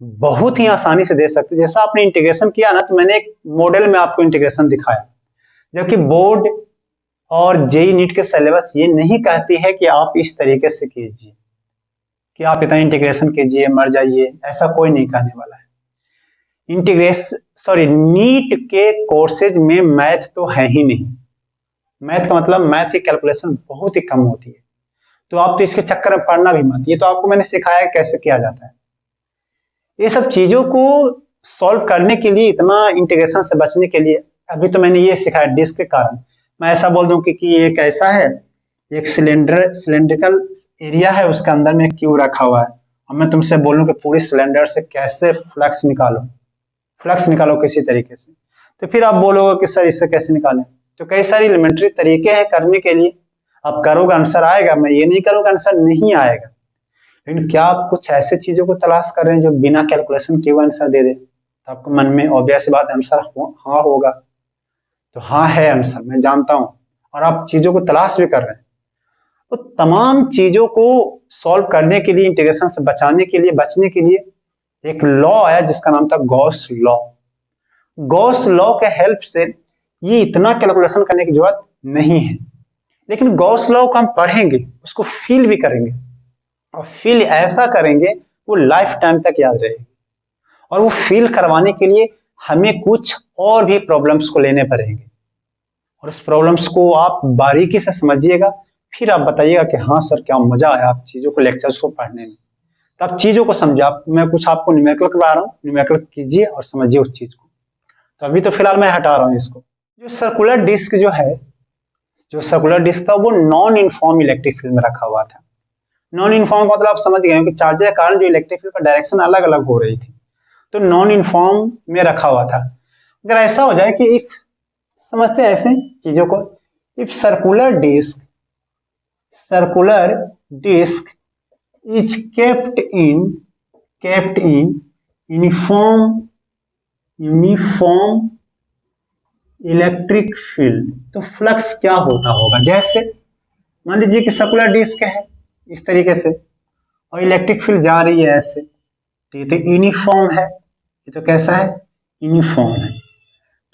[SPEAKER 1] बहुत ही आसानी से दे सकते हैं। जैसा आपने इंटीग्रेशन किया ना, तो मैंने एक मॉडल में आपको इंटीग्रेशन दिखाया, जबकि बोर्ड और जेई नीट के सिलेबस ये नहीं कहती है कि आप इस तरीके से कीजिए, कि आप इतना इंटीग्रेशन कीजिए मर जाइए, ऐसा कोई नहीं कहने वाला है। नीट के कोर्सेज में मैथ तो है ही नहीं, मैथ का मतलब मैथ की कैलकुलेशन बहुत ही कम होती है, तो आप तो इसके चक्कर में पढ़ना भी मत, ये तो आपको मैंने सिखाया कैसे किया जाता है। ये सब चीजों को सॉल्व करने के लिए, इतना इंटीग्रेशन से बचने के लिए, अभी तो मैंने ये सिखाया डिस्क के कारण। मैं ऐसा बोल दूं कि ये कैसा है, एक सिलेंड्रिकल एरिया है, उसके अंदर में क्यूब रखा हुआ है, और मैं तुमसे बोलूं कि पूरे सिलेंडर से कैसे फ्लक्स निकालो, फ्लक्स निकालो किसी तरीके से, तो फिर आप बोलोगे कि सर इससे कैसे निकालें। तो कई सारी एलिमेंट्री तरीके हैं करने के लिए, आप करोगे आंसर आएगा, मैं ये नहीं करूँगा आंसर नहीं आएगा। लेकिन क्या आप कुछ ऐसे चीजों को तलाश कर रहे हैं जो बिना कैलकुलेशन के आंसर दे दे, तो आपको मन में ऑब्वियस बात आंसर हाँ होगा। तो हाँ है आंसर, मैं जानता हूँ, और आप चीजों को तलाश भी कर रहे हैं। तो तमाम चीजों को सॉल्व करने के लिए, इंटीग्रेशन से बचाने के लिए, बचने के लिए एक लॉ आया जिसका नाम था गॉस लॉ। गॉस लॉ के हेल्प से ये इतना कैलकुलेशन करने की जरूरत नहीं है, लेकिन गॉस लॉ को हम पढ़ेंगे, उसको फील भी करेंगे, और फील ऐसा करेंगे वो लाइफ टाइम तक याद रहेगी। और वो फील करवाने के लिए हमें कुछ और भी प्रॉब्लम्स को लेने पड़ेंगे, और उस प्रॉब्लम्स को आप बारीकी से समझिएगा, फिर आप बताइएगा कि हाँ सर क्या मजा आया आप चीजों को, लेक्चर्स को पढ़ने में। तो आप चीजों को समझिए, आप मैं कुछ आपको न्यूमेरिकल करवा रहा हूँ, न्यूमेरिकल कीजिए और समझिए उस चीज को। तो अभी तो फिलहाल मैं हटा रहा हूँ इसको। जो सर्कुलर डिस्क जो है, जो सर्कुलर डिस्क था वो नॉन यूनिफॉर्म इलेक्ट्रिक फील्ड में रखा हुआ था। नॉन यूनिफॉर्म का मतलब आप समझ गए कि चार्जेस के कारण जो इलेक्ट्रिक फील्ड का डायरेक्शन अलग अलग हो रही थी, तो नॉन यूनिफॉर्म में रखा हुआ था। अगर ऐसा हो जाए कि इफ, समझते हैं ऐसे चीजों को, if circular disc is kept in uniform electric field, तो फ्लक्स क्या होता होगा। जैसे मान लीजिए कि सर्कुलर डिस्क है इस तरीके से, और इलेक्ट्रिक फील्ड जा रही है ऐसे, तो ये तो यूनिफॉर्म है, ये तो कैसा है, यूनिफॉर्म है,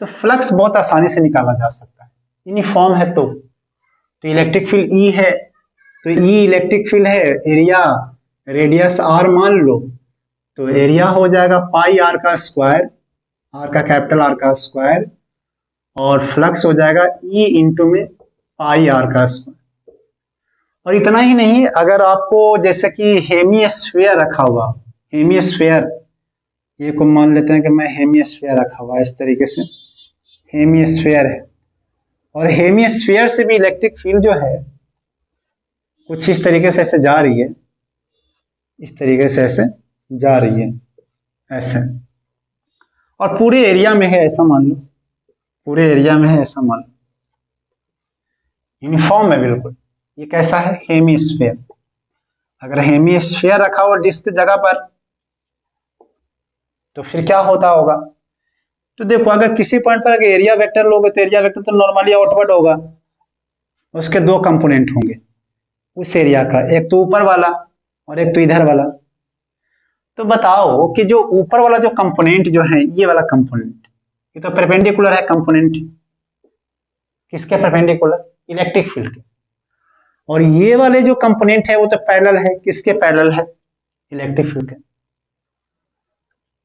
[SPEAKER 1] तो फ्लक्स बहुत आसानी से निकाला जा सकता है। यूनिफॉर्म है तो इलेक्ट्रिक फील्ड ई है, तो ई इलेक्ट्रिक फील्ड है, एरिया रेडियस आर मान लो, तो एरिया हो जाएगा पाई आर का स्क्वायर, आर का कैपिटल आर का स्क्वायर, और फ्लक्स हो जाएगा ई इंटू में पाई आर का स्क्वायर। और इतना ही नहीं, अगर आपको जैसे कि हेमिस्फीयर रखा हुआ, हेमिस्फीयर, ये को मान लेते हैं कि मैं हेमिस्फीयर रखा हुआ इस तरीके से, हेमिस्फीयर है, और हेमिस्फीयर से भी इलेक्ट्रिक फील्ड जो है कुछ इस तरीके से ऐसे जा रही है, इस तरीके से ऐसे जा रही है ऐसे, और पूरे एरिया में है ऐसा मान लो, पूरे एरिया में है ऐसा मान लो, यूनिफॉर्म है बिल्कुल। ये कैसा है, हेमिस्फीयर। अगर हेमिस्फीयर रखा हुआ डिस्क जगह पर, तो फिर क्या होता होगा, तो देखो अगर किसी पॉइंट पर अगर एरिया वेक्टर लोगे तो एरिया वेक्टर तो नॉर्मली आउटवर्ड होगा, उसके दो कंपोनेंट होंगे उस एरिया का, एक तो ऊपर वाला और एक तो इधर वाला। तो बताओ कि जो ऊपर वाला जो कंपोनेंट जो है, ये वाला कंपोनेंट, ये तो परपेंडिकुलर है कंपोनेंट, किसके परपेंडिकुलर, इलेक्ट्रिक फील्ड के, और ये वाले जो कंपोनेंट है वो तो पैरेलल है, किसके पैरेलल है, इलेक्ट्रिक फील्ड के।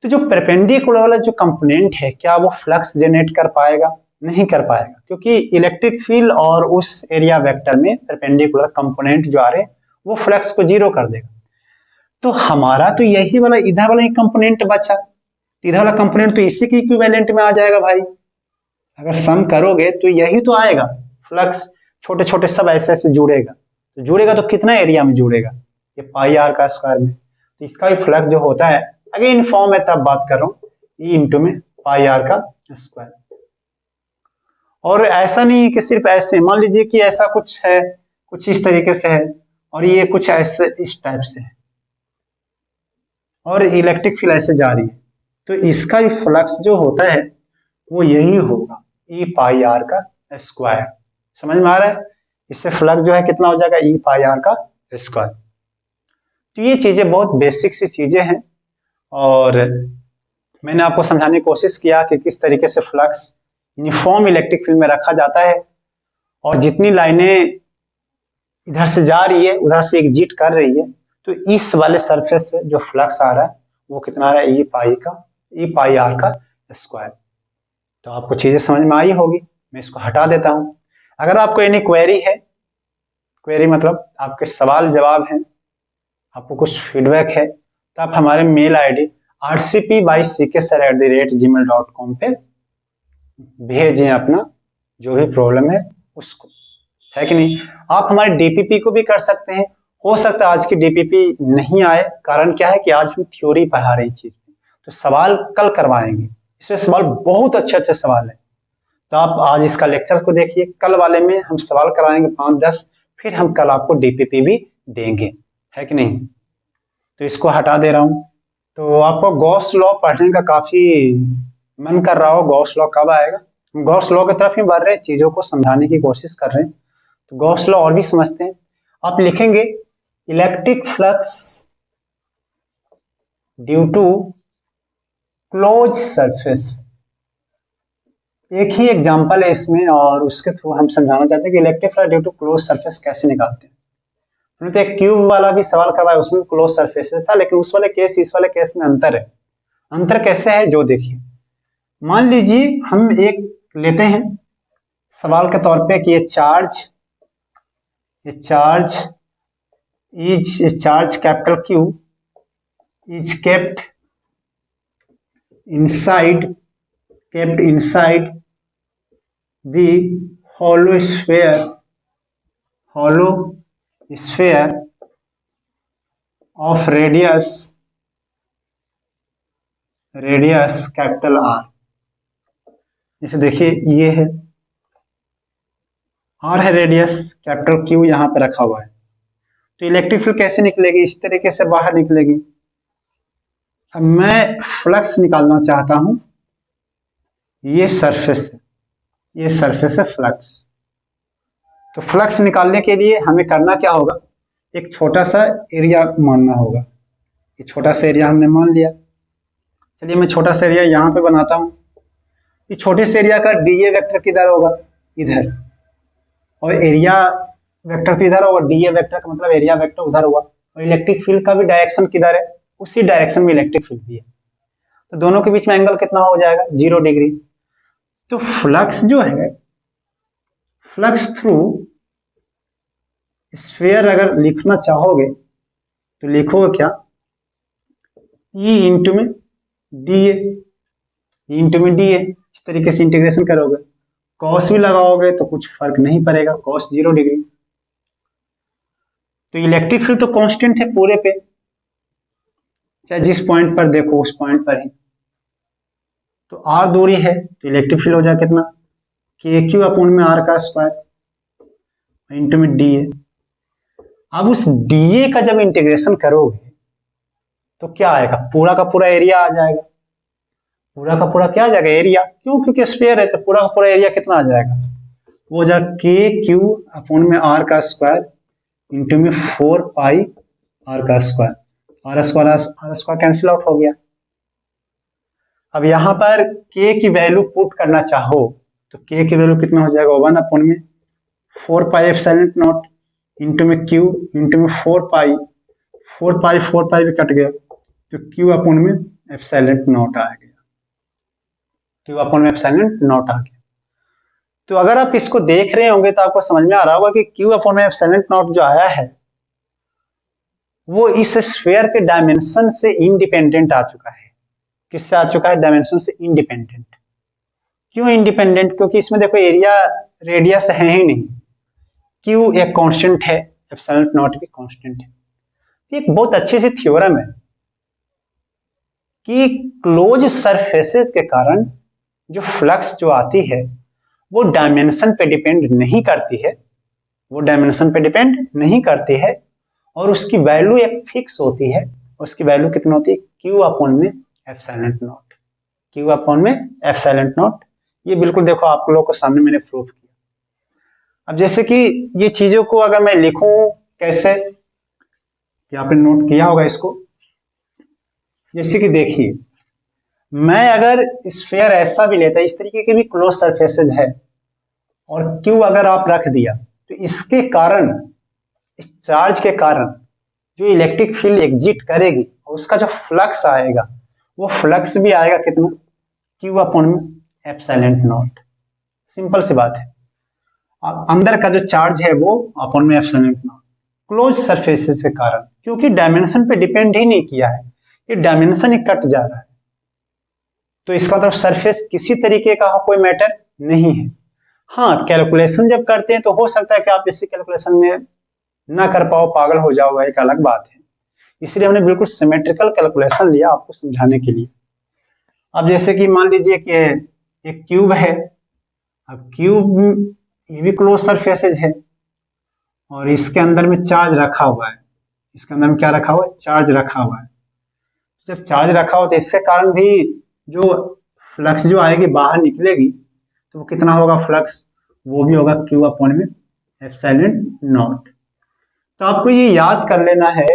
[SPEAKER 1] तो जो परपेंडिकुलर वाला जो कंपोनेंट है, क्या वो फ्लक्स जनरेट कर पाएगा, नहीं कर पाएगा, क्योंकि इलेक्ट्रिक फील्ड और उस एरिया वेक्टर में परपेंडिकुलर कंपोनेंट जो आ रहे वो फ्लक्स को जीरो कर देगा। तो हमारा तो यही वाला इधर वाला ही कंपोनेंट बचा, इधर वाला कंपोनेंट तो इसी के इक्विवेलेंट में आ जाएगा भाई, अगर सम करोगे तो यही तो आएगा, फ्लक्स छोटे छोटे सब ऐसे ऐसे जुड़ेगा, तो जुड़ेगा तो कितना एरिया में जुड़ेगा, ये पाई आर का स्क्वायर में, तो इसका भी फ्लक्स जो होता है, अगर यूनिफॉर्म है तब बात कर रहा हूँ, ई इंटू में पाई आर का स्क्वायर। और ऐसा नहीं कि सिर्फ ऐसे, मान लीजिए कि ऐसा कुछ है, कुछ इस तरीके से है, और ये कुछ ऐसे इस टाइप से है, और इलेक्ट्रिक फील्ड ऐसे जा रही है, तो इसका भी फ्लक्स जो होता है वो यही होगा, ई पाई आर का स्क्वायर। समझ में आ रहा है, इससे फ्लक्स जो है कितना हो जाएगा, ई पाई आर का स्क्वायर। तो ये चीजें बहुत बेसिक सी चीजें हैं, और मैंने आपको समझाने की कोशिश किया कि किस तरीके से फ्लक्स यूनिफॉर्म इलेक्ट्रिक फील्ड में रखा जाता है, और जितनी लाइनें इधर से जा रही है उधर से एग्जिट कर रही है, तो इस वाले सरफेस से जो फ्लक्स आ रहा है वो कितना आ रहा है, ई पाई आर का स्क्वायर। तो आपको चीजें समझ में आई होगी, मैं इसको हटा देता हूं। अगर आपको एनी क्वेरी है, क्वेरी मतलब आपके सवाल जवाब हैं, आपको कुछ फीडबैक है, तो आप हमारे मेल आईडी rcp@ck@gmail.com पे भेजें अपना जो भी प्रॉब्लम है उसको, है कि नहीं। आप हमारे डीपीपी को भी कर सकते हैं। हो सकता है आज की डीपीपी नहीं आए, कारण क्या है कि आज हम थ्योरी पढ़ा रहे हैं चीज में, तो सवाल कल करवाएंगे। इसमें सवाल बहुत अच्छे अच्छे सवाल है, तो आप आज इसका लेक्चर को देखिए, कल वाले में हम सवाल कराएंगे 5-10, फिर हम कल आपको डीपीपी भी देंगे, है कि नहीं। तो इसको हटा दे रहा हूं। तो आपको गॉस लॉ पढ़ने का काफी मन कर रहा हो, गॉस लॉ कब आएगा। हम गॉस लॉ की तरफ ही बढ़ रहे हैं, चीजों को समझाने की कोशिश कर रहे हैं। तो गॉस लॉ और भी समझते हैं। आप लिखेंगे electric flux due to close surface. एक ही एग्जांपल है इसमें, और उसके थ्रू हम समझाना चाहते हैं कि electric flux due to close surface कैसे निकालते हैं। हमने तो एक क्यूब वाला भी सवाल करवाया, उसमें क्लोज सरफेस था, लेकिन उस वाले केस इस वाले केस में अंतर है। अंतर कैसे है जो देखिए, मान लीजिए हम एक लेते हैं सवाल के तौर पे कि ये charge capital Q is kept inside the hollow sphere of radius capital R। जैसे देखिए ये है R है रेडियस, कैपिटल Q यहाँ पे रखा हुआ है। तो इलेक्ट्रिक फील्ड कैसे निकलेगी, इस तरीके से बाहर निकलेगी। अब मैं फ्लक्स निकालना चाहता हूं, ये सरफेस है फ्लक्स। तो फ्लक्स निकालने के लिए हमें करना क्या होगा, एक छोटा सा एरिया मानना होगा। ये छोटा सा एरिया हमने मान लिया। चलिए मैं छोटा सा एरिया यहाँ पे बनाता हूँ। ये छोटे से एरिया का डीए वेक्टर किधर होगा, इधर, और एरिया वेक्टर तो इधर होगा। डीए वेक्टर का मतलब एरिया वेक्टर उधर हुआ, और इलेक्ट्रिक फील्ड का भी डायरेक्शन किधर है, उसी डायरेक्शन में इलेक्ट्रिक फील्ड भी है। तो दोनों के बीच में एंगल कितना हो जाएगा, 0 डिग्री। तो फ्लक्स जो है, फ्लक्स थ्रू स्फीयर अगर लिखना चाहोगे तो लिखोगे क्या, ई इंटू में डीए, इस तरीके से इंटीग्रेशन करोगे। कॉस भी लगाओगे तो कुछ फर्क नहीं पड़ेगा, कॉस 0 डिग्री। तो इलेक्ट्रिक फील्ड तो कांस्टेंट है पूरे पे, चाहे जिस पॉइंट पर देखो उस पॉइंट पर ही। तो आर दूरी है, तो इलेक्ट्रिक फील्ड हो जाए कितना, के क्यू अपॉन में आर का स्क्वायर इंटू में डीए। अब उस डीए का जब इंटीग्रेशन करोगे तो क्या आएगा, पूरा का पूरा एरिया आ जाएगा। पूरा का पूरा क्या आ जाएगा, एरिया। क्यों, क्योंकि स्फीयर है तो पूरा का पूरा एरिया कितना आ जाएगा, वो जा के क्यू अपॉन में आर का स्क्वायर इंटू में 4 पाई आर का square. R square cancel out हो गया। अब यहां पर k की वैल्यू पुट करना चाहो तो k की वैल्यू कितना हो जाएगा, 1 अपॉन में 4 पाई एप्सिलॉन नॉट इंटू में q इंटू में 4 पाई भी कट गया, तो q अपॉन में एप्सिलॉन नॉट आ गया, q अपॉन में एप्सिलॉन नॉट आ गया। तो अगर आप इसको देख रहे होंगे तो आपको समझ में आ रहा होगा कि q अपॉन में एप्सिलॉन नॉट जो आया है वो इस स्फीयर के डायमेंशन से इंडिपेंडेंट आ चुका है। किससे आ चुका है, डायमेंशन से इंडिपेंडेंट। क्यों इंडिपेंडेंट, क्योंकि इसमें देखो एरिया रेडियस है ही नहीं, क्यू एक कांस्टेंट है, एप्सिलॉन नॉट भी कांस्टेंट है। एक बहुत अच्छी सी थ्योरम है कि क्लोज सरफेसेस के कारण जो फ्लक्स जो आती है वो डायमेंशन पे डिपेंड नहीं करती है, और उसकी वैल्यू एक फिक्स होती है। उसकी वैल्यू कितनी होती है, क्यू अपॉन में एप्सिलॉन नॉट। ये बिल्कुल देखो आप लोगों को सामने मैंने प्रूफ किया। अब जैसे कि ये चीजों को अगर मैं लिखूं कैसे, कि आपने नोट किया होगा इसको। जैसे कि देखिए, मैं अगर स्फीयर ऐसा भी लेता, इस तरीके के भी क्लोज सरफेसेज है, और क्यू अगर आप रख दिया तो इसके कारण, इस चार्ज के कारण जो इलेक्ट्रिक फील्ड एग्जिट करेगी और उसका जो फ्लक्स आएगा वो फ्लक्स भी आएगा कितना, क्यू अपॉन में एप्सिलॉन नॉट। सिंपल सी बात है। अब अंदर का जो चार्ज है वो अपॉन में एप्सिलॉन नॉट, क्लोज सरफेसेस के कारण, क्योंकि डायमेंशन पे डिपेंड ही नहीं किया है। ये डायमेंशन ही कट जा रहा है, तो इसका मतलब सरफेस किसी तरीके का कोई मैटर नहीं है। हाँ, कैलकुलेशन जब करते हैं तो हो सकता है कि आप इसी कैलकुलेशन में ना कर पाओ, पागल हो जाओ, एक अलग बात है। इसलिए हमने बिल्कुल सिमेट्रिकल कैलकुलेशन लिया आपको समझाने के लिए। अब जैसे कि मान लीजिए कि एक क्यूब है, अब क्यूब ये भी क्लोज सरफेसेज है और इसके अंदर में चार्ज रखा हुआ है। इसके अंदर में क्या रखा हुआ है? चार्ज रखा हुआ है। जब चार्ज रखा हो तो इसके कारण भी जो फ्लक्स जो आएगी बाहर निकलेगी, तो वो कितना होगा फ्लक्स? वो भी होगा क्यू अपॉन में एप्सिलॉन नॉट। तो आपको ये याद कर लेना है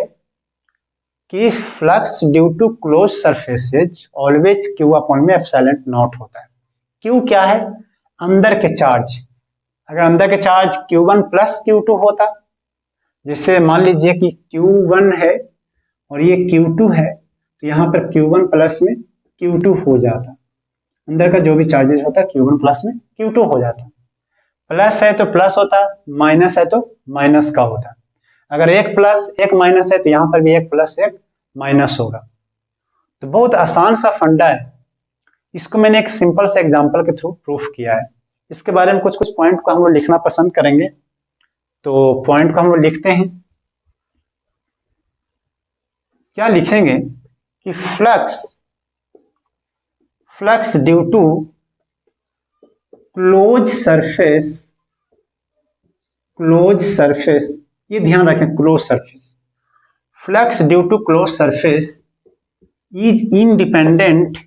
[SPEAKER 1] कि flux due to close surfaces always Q upon में एप्सिलॉन नॉट होता है। क्यू क्या है? अंदर के चार्ज। अगर अंदर के चार्ज Q1 प्लस Q2 होता, जैसे मान लीजिए कि Q1 है और ये Q2 है, तो यहाँ पर Q1 प्लस में Q2 हो जाता। अंदर का जो भी चार्जेस होता है Q1 प्लस में Q2 हो जाता। प्लस है तो प्लस होता, माइनस है तो माइनस का होता। अगर एक प्लस एक माइनस है तो यहाँ पर भी एक प्लस एक माइनस होगा। तो बहुत आसान सा फंडा है, इसको मैंने एक सिंपल से एग्जांपल के थ्रू प्रूफ किया है। इसके बारे में कुछ कुछ पॉइंट को हम लोग लिखना पसंद करेंगे, तो पॉइंट को हम लोग लिखते हैं। क्या लिखेंगे कि flux due to close surface, ये ध्यान रखें, close surface. Flux due to close surface is independent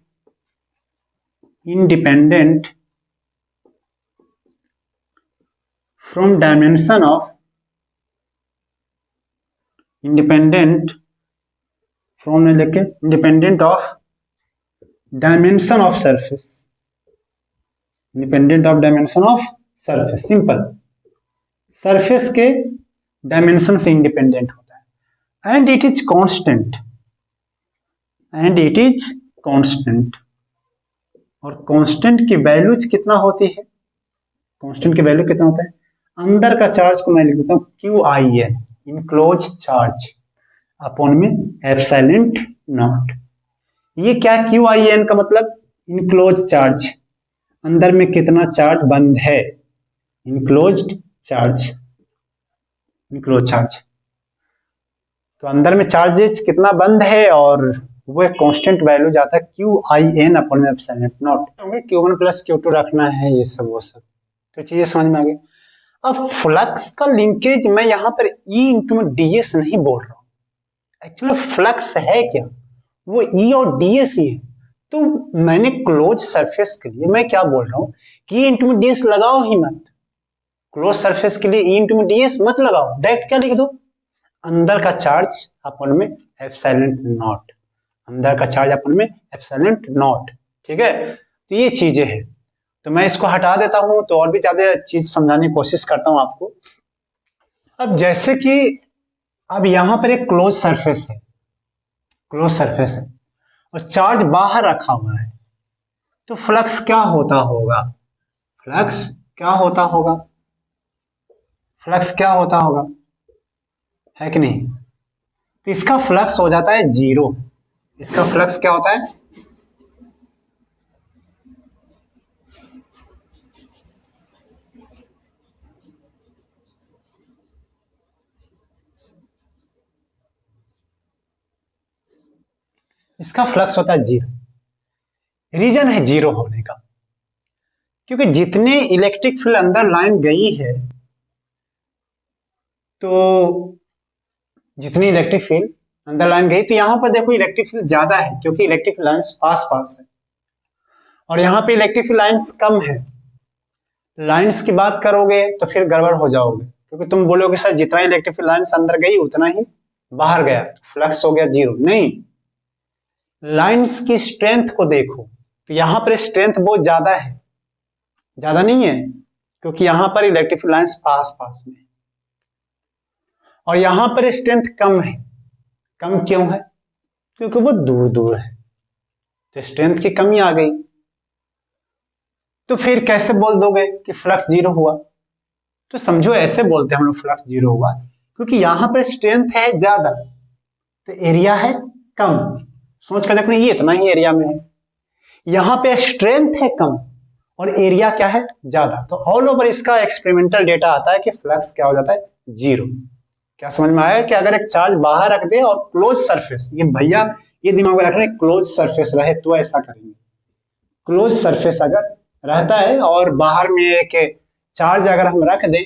[SPEAKER 1] from dimension of independent of dimension of surface, simple, surface के डायमेंशन से इंडिपेंडेंट होता है। एंड इट इज कांस्टेंट, और कांस्टेंट की values कितना होती है? कांस्टेंट की वैल्यू कितना होता है? अंदर का चार्ज को मैं लिख देता हूँ QIN, इनक्लोज चार्ज अपॉन में एप्सिलॉन नॉट। ये क्या QIN का मतलब? इनक्लोज चार्ज, अंदर में कितना चार्ज बंद है, इनक्लोज चार्ज। तो अंदर में चार्जेस कितना बंद है और वो एक कांस्टेंट वैल्यू जाता है QIN अपॉन में epsilon not. Q1 plus Q2 रखना है, ये सब वो सब तो चीजें समझ में आ गई। अब फ्लक्स का लिंकेज मैं यहाँ पर E इंटू ds नहीं बोल रहा हूँ। एक्चुअली फ्लक्स है क्या? वो E और ds ही है। तो मैंने क्लोज सरफेस के लिए मैं क्या बोल रहा हूँ कि E इंटू ds लगाओ ही मत। क्लोज सरफेस के लिए E इंटू ds मत लगाओ, डायरेक्ट क्या लिख दो? अंदर का चार्ज अपन में एप्सिलॉन नॉट, अंदर का चार्ज अपन में एप्सिलॉन नॉट। ठीक है, तो ये चीजें हैं। तो मैं इसको हटा देता हूं तो और भी ज्यादा चीज समझाने की कोशिश करता हूं आपको। अब जैसे कि अब यहां पर एक क्लोज सरफेस है और चार्ज बाहर रखा हुआ है, तो फ्लक्स क्या होता होगा? है कि नहीं? तो इसका फ्लक्स हो जाता है जीरो। इसका फ्लक्स क्या होता है? इसका फ्लक्स होता है जीरो। रीजन है जीरो होने का, क्योंकि जितने इलेक्ट्रिक फील्ड अंदर लाइन गई है, तो जितनी इलेक्ट्रिक फील्ड अंदर लाइन गई, तो यहां पर देखो इलेक्ट्रिक फील्ड ज्यादा है क्योंकि इलेक्ट्रिक फील्ड लाइंस पास है, और यहाँ पे इलेक्ट्रिक फील्ड लाइंस कम है। लाइंस की बात करोगे तो फिर गड़बड़ हो जाओगे, क्योंकि तुम बोलोगे सर जितना इलेक्ट्रिक फील्ड लाइंस अंदर गई उतना ही बाहर गया, तो फ्लक्स हो गया जीरो। नहीं, लाइंस की स्ट्रेंथ को देखो, तो यहाँ पर स्ट्रेंथ बहुत ज्यादा है, ज्यादा नहीं है, क्योंकि यहाँ पर इलेक्ट्रिक फील्ड लाइंस पास में, और यहाँ पर स्ट्रेंथ कम है। कम क्यों है? क्योंकि वो दूर है, तो स्ट्रेंथ की कमी आ गई। तो फिर कैसे बोल दोगे कि फ्लक्स जीरो हुआ? तो समझो ऐसे बोलते हैं हम लोग फ्लक्स जीरो हुआ, क्योंकि यहां पर स्ट्रेंथ है ज्यादा तो एरिया है कम। सोच कर देखो, ये इतना ही एरिया में है, यहाँ पे स्ट्रेंथ है कम और एरिया क्या है ज्यादा, तो ऑल ओवर इसका एक्सपेरिमेंटल डेटा आता है कि फ्लक्स क्या हो जाता है, जीरो। क्या समझ में आया कि अगर एक चार्ज बाहर रख दे और क्लोज सरफेस, ये भैया ये दिमाग में रख रहे हैं, क्लोज सरफेस रहे तो ऐसा करेंगे। क्लोज सरफेस अगर रहता है और बाहर में एक चार्ज अगर हम रख दें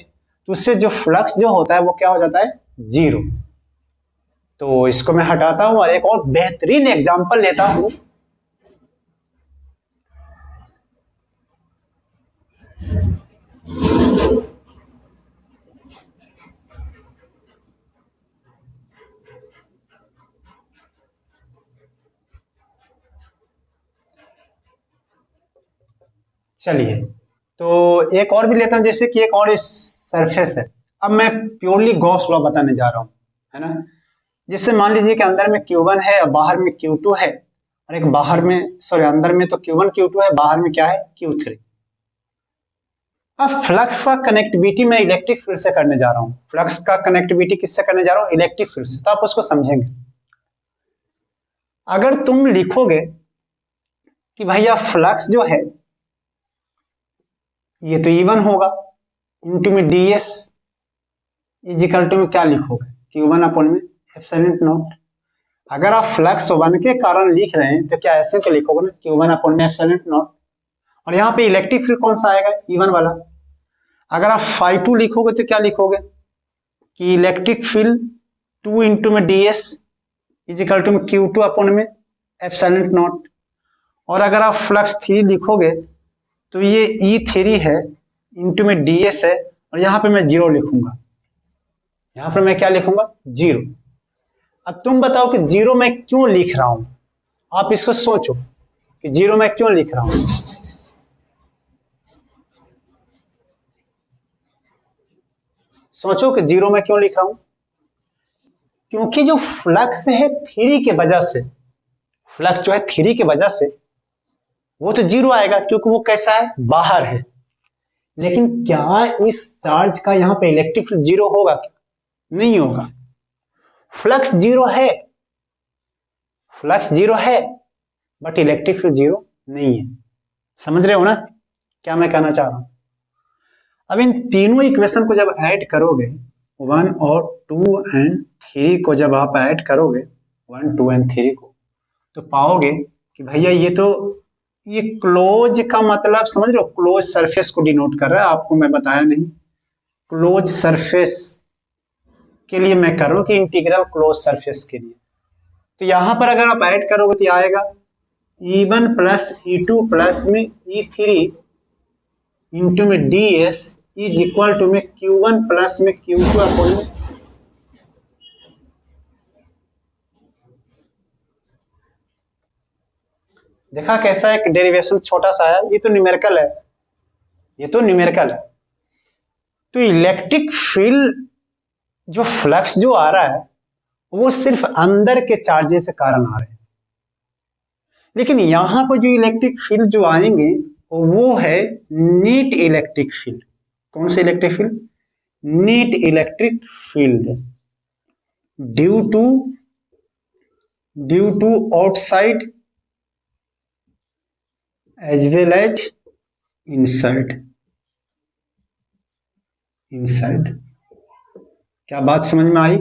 [SPEAKER 1] तो उससे जो फ्लक्स जो होता है वो क्या हो जाता है, जीरो। तो इसको मैं हटाता हूं और एक और बेहतरीन एग्जांपल लेता हूं। चलिए, तो एक और भी लेता हूं, जैसे कि एक और सरफेस है। अब मैं प्योरली गॉस लॉ बताने जा रहा हूं, है ना। जिससे मान लीजिए कि अंदर में Q1 है और बाहर में Q2 है, और एक बाहर में, सॉरी अंदर में तो Q1 Q2 है, बाहर में क्या है, Q3। अब फ्लक्स का कनेक्टिविटी मैं इलेक्ट्रिक फील्ड से करने जा रहा हूं। फ्लक्स का कनेक्टिविटी किससे करने जा रहा हूं, इलेक्ट्रिक फील्ड से। तो आप उसको समझेंगे। अगर तुम लिखोगे कि भैया फ्लक्स जो है ये तो E1 होगा, इंटू में ds इजिकल टू में क्या लिखोगे, Q1 अपॉन में एप्सिलॉन नॉट। अगर आप फ्लक्स वन के कारण लिख रहे हैं तो क्या ऐसे तो लिखोगे ना, Q1 अपॉन में एप्सिलॉन नॉट। और यहाँ पे इलेक्ट्रिक फील्ड कौन सा आएगा, E1 वाला। अगर आप φ2 लिखोगे तो क्या लिखोगे कि इलेक्ट्रिक फील्ड 2 इंटू में ds इजिकल टू में Q2 अपॉन में एप्सिलॉन नॉट। और अगर आप फ्लक्स 3 लिखोगे तो ये E3 है इंटू में ds है, और यहाँ पे मैं जीरो लिखूंगा। यहाँ पर मैं क्या लिखूंगा, जीरो। अब तुम बताओ कि जीरो मैं क्यों लिख रहा हूं, आप इसको सोचो कि जीरो मैं क्यों लिख रहा हूं। सोचो कि जीरो मैं क्यों लिख रहा हूं। क्योंकि जो फ्लक्स है थ्री के वजह से, फ्लक्स जो है थ्री के वजह से वो तो जीरो आएगा, क्योंकि वो कैसा है, बाहर है। लेकिन क्या इस चार्ज का यहाँ पे इलेक्ट्रिक फील्ड जीरो होगा क्या, नहीं होगा। फ्लक्स जीरो है, फ्लक्स जीरो है, बट इलेक्ट्रिक फील्ड जीरो नहीं है। समझ रहे हो ना क्या मैं कहना चाह रहा हूं। अब इन तीनों इक्वेशन को जब ऐड करोगे, 1 और 2 एंड 3 को जब आप ऐड करोगे, 1 2 एंड 3 को, तो पाओगे कि भैया ये क्लोज का मतलब समझ रहे हो, क्लोज सरफेस को डिनोट कर रहा है। आपको मैं बताया नहीं, क्लोज सरफेस के लिए मैं कर रहा हूं कि इंटीग्रल क्लोज सरफेस के लिए। तो यहां पर अगर आप ऐड करोगे तो आएगा E1 प्लस E2 प्लस में E3 इंटू में ds इज इक्वल टू में Q1 प्लस में Q2 अपॉन में, देखा कैसा एक डेरिवेशन छोटा सा आया। ये तो न्यूमेरिकल है, ये तो न्यूमेरिकल है। तो इलेक्ट्रिक फील्ड जो फ्लक्स जो आ रहा है वो सिर्फ अंदर के चार्जेस के कारण आ रहे हैं। लेकिन यहां पर जो इलेक्ट्रिक फील्ड जो आएंगे वो है नेट इलेक्ट्रिक फील्ड। कौन से electric field, net electric field due to outside as well as inside. क्या बात समझ में आई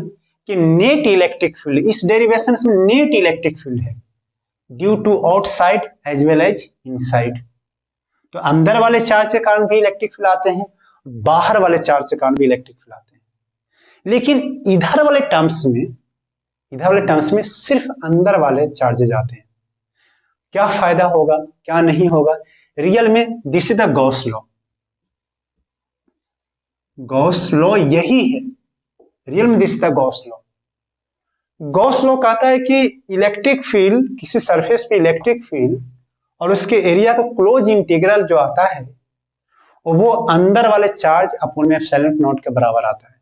[SPEAKER 1] कि नेट इलेक्ट्रिक फील्ड, इस डेरिवेशन में नेट इलेक्ट्रिक फील्ड है due to outside as well as inside. तो अंदर वाले चार्ज के कारण भी इलेक्ट्रिक फील्ड आते हैं, बाहर वाले चार्ज के कारण भी इलेक्ट्रिक फील्ड आते हैं। लेकिन इधर वाले टर्म्स में सिर्फ अंदर वाले चार्जेज आते हैं। क्या फायदा होगा, क्या नहीं होगा, रियल में this is the Gauss law. Gauss law यही है, रियल में this is the Gauss law. Gauss law कहता है कि इलेक्ट्रिक फील्ड, किसी सरफेस पे इलेक्ट्रिक फील्ड और उसके एरिया का क्लोज इंटीग्रल जो आता है वो अंदर वाले चार्ज अपॉन में एप्सिलॉन नॉट के बराबर आता है।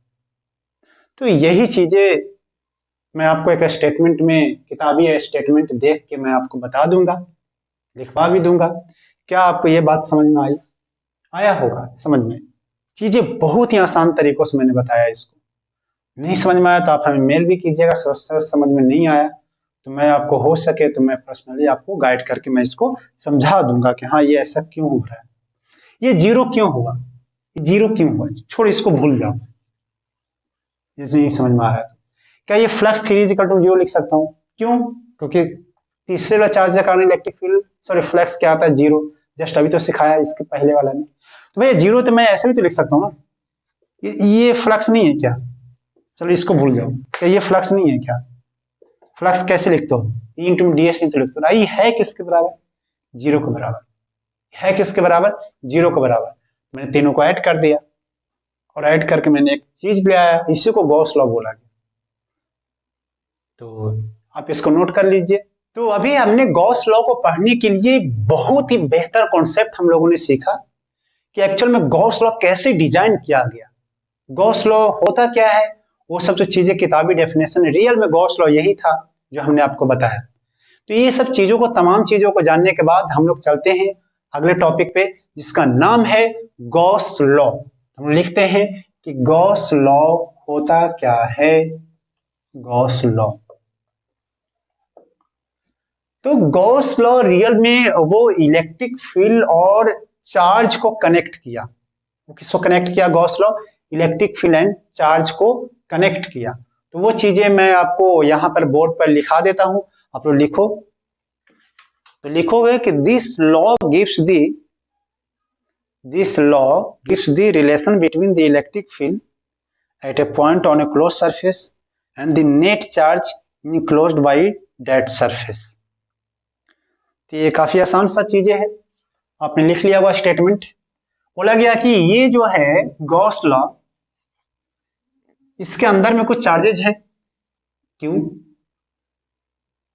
[SPEAKER 1] तो यही चीजें मैं आपको एक स्टेटमेंट में, किताबी स्टेटमेंट देख के मैं आपको बता दूंगा, लिखवा भी दूंगा। क्या आपको ये बात समझ में आया होगा समझ में। चीजें बहुत ही आसान तरीकों से मैंने बताया। इसको नहीं समझ में आया तो आप हमें मेल भी कीजिएगा, समझ में नहीं आया तो मैं आपको हो सके तो मैं पर्सनली आपको गाइड करके मैं इसको समझा दूंगा कि हाँ ये ऐसा क्यों हो रहा है, ये जीरो क्यों हुआ, ये जीरो क्यों हुआ, छोड़ इसको भूल जाओ, जैसे नहीं समझ में आ रहा है। क्या ये flux three is equal to zero लिख सकता हूँ? क्यों? क्योंकि तीसरे वाला चार्ज के कारण इलेक्ट्रिक फील्ड सॉरी फ्लक्स क्या आता है? जीरो। जस्ट अभी तो सिखाया इसके पहले वाला में। तो भैया जीरो तो मैं ऐसे भी तो लिख सकता हूँ ना, ये फ्लक्स नहीं है क्या? चलो इसको भूल जाओ, क्या ये फ्लक्स नहीं है क्या? फ्लक्स कैसे लिखते हो? ई इंटू डी एस तो लिखते हो। आई है किसके बराबर? जीरो के बराबर। है किसके बराबर? जीरो के बराबर। मैंने तीनों को ऐड कर दिया और ऐड करके मैंने एक चीज भी आया, इसी को गॉस लॉ बोला गया। तो आप इसको नोट कर लीजिए। तो अभी हमने गॉस लॉ को पढ़ने के लिए बहुत ही बेहतर कॉन्सेप्ट हम लोगों ने सीखा कि एक्चुअल में गॉस लॉ कैसे डिजाइन किया गया, गॉस लॉ होता क्या है, वो सब तो चीजें किताबी डेफिनेशन, रियल में गॉस लॉ यही था जो हमने आपको बताया। तो ये सब चीजों को, तमाम चीजों को जानने के बाद हम लोग चलते हैं अगले टॉपिक पे, जिसका नाम है गॉस लॉ। हम लिखते हैं कि गॉस लॉ होता क्या है, गॉस लॉ। तो गॉस लॉ रियल में वो इलेक्ट्रिक फील्ड और चार्ज को कनेक्ट किया। वो किसको कनेक्ट किया? Gauss law electric field and charge को कनेक्ट किया। तो वो चीजें मैं आपको यहाँ पर बोर्ड पर लिखा देता हूं, आप लोग लिखो। तो लिखोगे कि this law gives the relation between the electric field at A point on A close surface and the net charge enclosed by that surface. तो ये काफी आसान सा चीजें है, आपने लिख लिया हुआ स्टेटमेंट। बोला गया कि ये जो है गॉस लॉ, इसके अंदर में कुछ चार्जेज है, क्यों?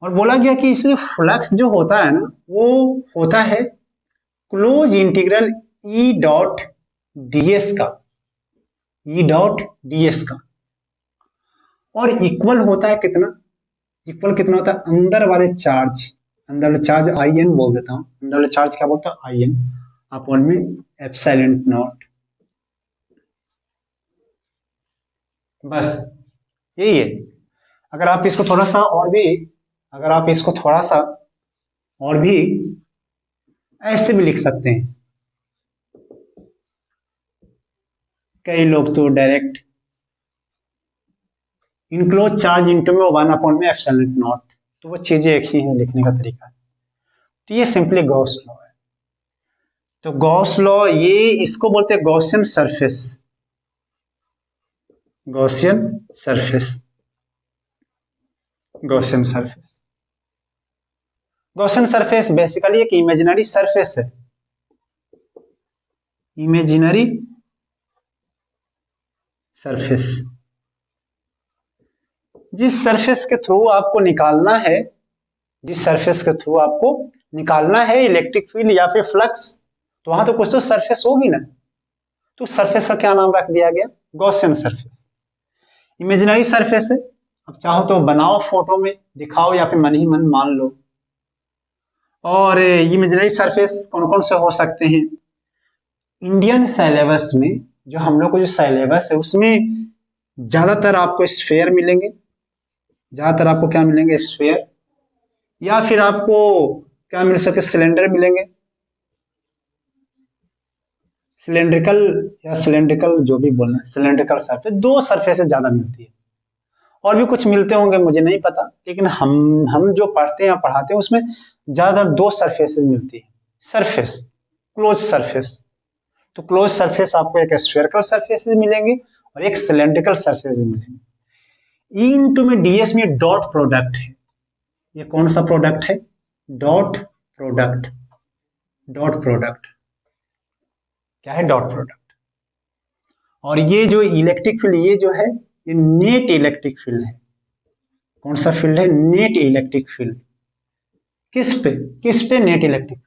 [SPEAKER 1] और बोला गया कि इसमें फ्लक्स जो होता है ना, वो होता है close integral E dot DS का, ई डॉट डीएस का। और इक्वल होता है कितना? इक्वल कितना होता है? अंदर वाले चार्ज, अंदर वाले चार्ज आई एन बोल देता हूं, अंदर वाले चार्ज क्या बोलता है? आई एन अपॉन में एप्सिलॉन नॉट। बस यही है। अगर आप इसको थोड़ा सा और भी, अगर आप इसको थोड़ा सा और भी ऐसे भी लिख सकते हैं, कई लोग तो डायरेक्ट इनक्लोज चार्ज इंटू में वन अपॉन में एप्सिलॉन नॉट, तो वो चीजें एक ही हैं लिखने का तरीका। तो ये सिंपली गॉस लॉ है। तो गॉस लॉ, ये इसको बोलते हैं Gaussian surface, Gaussian surface, Gaussian surface. Gaussian surface basically एक इमेजिनरी सरफेस है, इमेजिनरी सरफेस। जिस सरफेस के थ्रू आपको निकालना है, जिस सरफेस के थ्रू आपको निकालना है इलेक्ट्रिक फील्ड या फिर फ्लक्स, तो वहां तो कुछ तो सरफेस होगी ना। तो सरफेस का क्या नाम रख दिया गया? Gaussian surface. इमेजिनरी सरफेस है, अब चाहो तो बनाओ फोटो में दिखाओ या फिर मन ही मन मान लो। और इमेजिनरी सरफेस कौन कौन से हो सकते हैं? इंडियन सिलेबस में, जो हम लोग को जो सिलेबस है उसमें ज्यादातर आपको स्फेयर मिलेंगे, ज्यादातर आपको क्या मिलेंगे? स्फेयर, या फिर आपको क्या मिल सकते? सिलेंडर मिलेंगे, सिलेंड्रिकल या सिलेंड्रिकल जो भी बोलना है, सिलेंड्रिकल सरफेस। दो सरफेसेस ज्यादा मिलती है, और भी कुछ मिलते होंगे मुझे नहीं पता, लेकिन हम जो पढ़ते हैं या पढ़ाते हैं उसमें ज्यादातर दो सरफेसेस मिलती है। Surface, close surface. तो क्लोज सरफेस आपको एक स्फेरिकल सरफेसेस मिलेंगे और एक सिलेंड्रिकल सरफेस मिलेंगे। ई इंटू में डीएस में डॉट प्रोडक्ट है। ये कौन सा प्रोडक्ट है? Dot product. डॉट प्रोडक्ट क्या है? Dot product. और ये जो इलेक्ट्रिक फील्ड, ये जो है ये नेट इलेक्ट्रिक फील्ड है। कौन सा फील्ड है? Net electric field. किस पे? किस पे नेट इलेक्ट्रिक?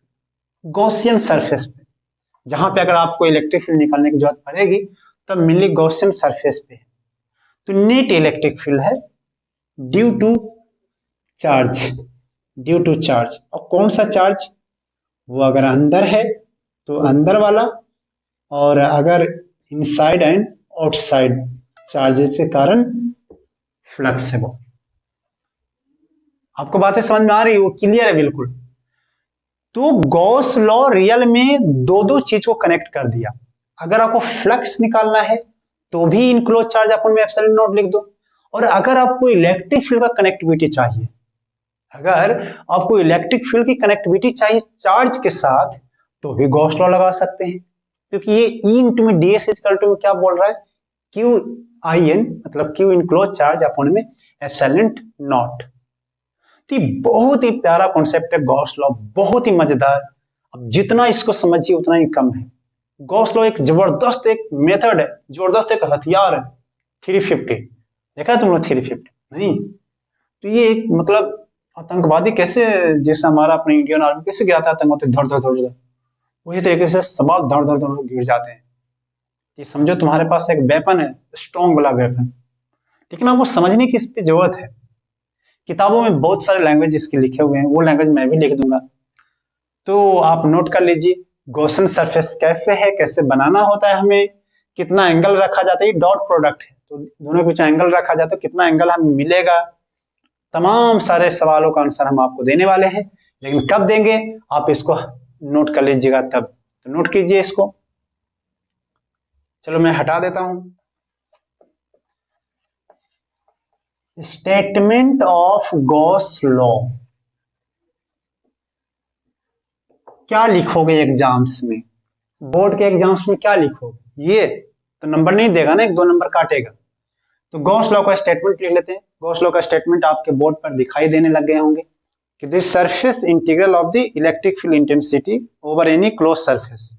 [SPEAKER 1] गॉसियन सरफेस पे। जहां पे अगर आपको इलेक्ट्रिक फील्ड निकालने की जरूरत पड़ेगी तब मिली गॉसियन सरफेस पे। तो नेट इलेक्ट्रिक फील्ड है due to charge, due to charge. और कौन सा चार्ज? वो अगर अंदर है तो अंदर वाला, और अगर इनसाइड एंड आउटसाइड चार्जेस के कारण फ्लक्स है वो। आपको बातें समझ में आ रही है, वो क्लियर है बिल्कुल। तो गॉस लॉ रियल में दो दो चीज को कनेक्ट कर दिया। अगर आपको फ्लक्स निकालना है तो भी इनक्लोज चार्ज अपन में एप्सिलॉन नॉट लिख दो, और अगर आपको इलेक्ट्रिक फील्ड का कनेक्टिविटी चाहिए, अगर आपको इलेक्ट्रिक फील्ड की कनेक्टिविटी चाहिए चार्ज के साथ, तो भी गॉस लॉ लगा सकते हैं, क्योंकि ये ई इंटू में डी एस इक्वल टू में क्या बोल रहा है, क्यू आई एन, मतलब क्यू इनक्लोज चार्ज अपॉन में एप्सिलॉन नॉट। तो ये बहुत ही प्यारा कॉन्सेप्ट है गॉस लॉ, बहुत ही मजेदार। अब जितना इसको समझिए उतना ही कम है। गॉस लॉ एक जबरदस्त एक मेथड है, जबरदस्त एक हथियार है। 350 देखा है तुम लोग 350? नहीं, तो ये एक मतलब आतंकवादी कैसे, जैसे हमारा अपने इंडियन आर्मी कैसे गिराता है आतंकवादी धड़ धड़ धड़ धड़, उसी तरीके से सवाल धड़ धड़ धड़ गिर जाते हैं। ये समझो तुम्हारे पास एक वेपन है, स्ट्रॉन्ग वाला वेपन, लेकिन आपको समझने की इस पे जरूरत है। किताबों में बहुत सारे लैंग्वेज इसके लिखे हुए हैं, वो लैंग्वेज मैं भी लिख दूंगा, तो आप नोट कर लीजिए। गॉसियन सरफेस कैसे है, कैसे बनाना होता है हमें, कितना एंगल रखा जाता है, ये डॉट प्रोडक्ट है, तो दोनों के बीच एंगल रखा जाता है, कितना एंगल हमें मिलेगा, तमाम सारे सवालों का आंसर हम आपको देने वाले हैं। लेकिन कब देंगे आप इसको नोट कर लीजिएगा तब, तो नोट कीजिए इसको। चलो मैं हटा देता हूं। स्टेटमेंट ऑफ गॉस लॉ क्या लिखोगे एग्जाम्स में, बोर्ड के एग्जाम्स में क्या लिखोगे, ये तो नंबर नहीं देगा ना, एक दो नंबर काटेगा। तो गॉस लॉ का स्टेटमेंट लिख लेते हैं। गॉस लॉ का स्टेटमेंट आपके बोर्ड पर दिखाई देने लग गए होंगे कि this surface integral of the electric field intensity over any close surface.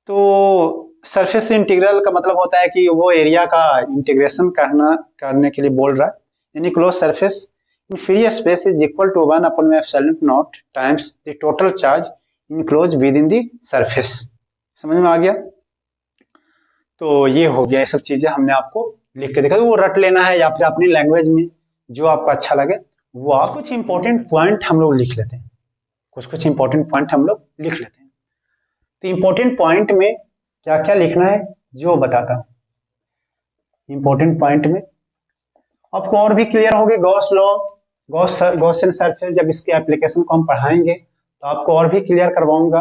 [SPEAKER 1] तो सरफेस इंटीग्रल का मतलब होता है कि वो एरिया का इंटीग्रेशन करने के लिए बोल रहा है। Any close surface in free space is equal to 1 upon epsilon naught times the total charge enclose within the surface. समझ में आ गया? तो ये हो गया, ये सब चीजें हमने आपको लिख के दिखा, वो रट लेना है या फिर अपनी लैंग्वेज में जो आपको अच्छा लगे वो आप। कुछ इंपॉर्टेंट पॉइंट हम लोग लिख लेते हैं, कुछ इंपॉर्टेंट पॉइंट हम लोग लिख लेते हैं। तो इंपॉर्टेंट पॉइंट में क्या क्या लिखना है जो बताता हूं। इंपॉर्टेंट पॉइंट में आपको और भी क्लियर होगी गॉस लॉ, गॉसियन सरफेस, जब इसके एप्लीकेशन को हम पढ़ाएंगे तो आपको और भी क्लियर करवाऊंगा,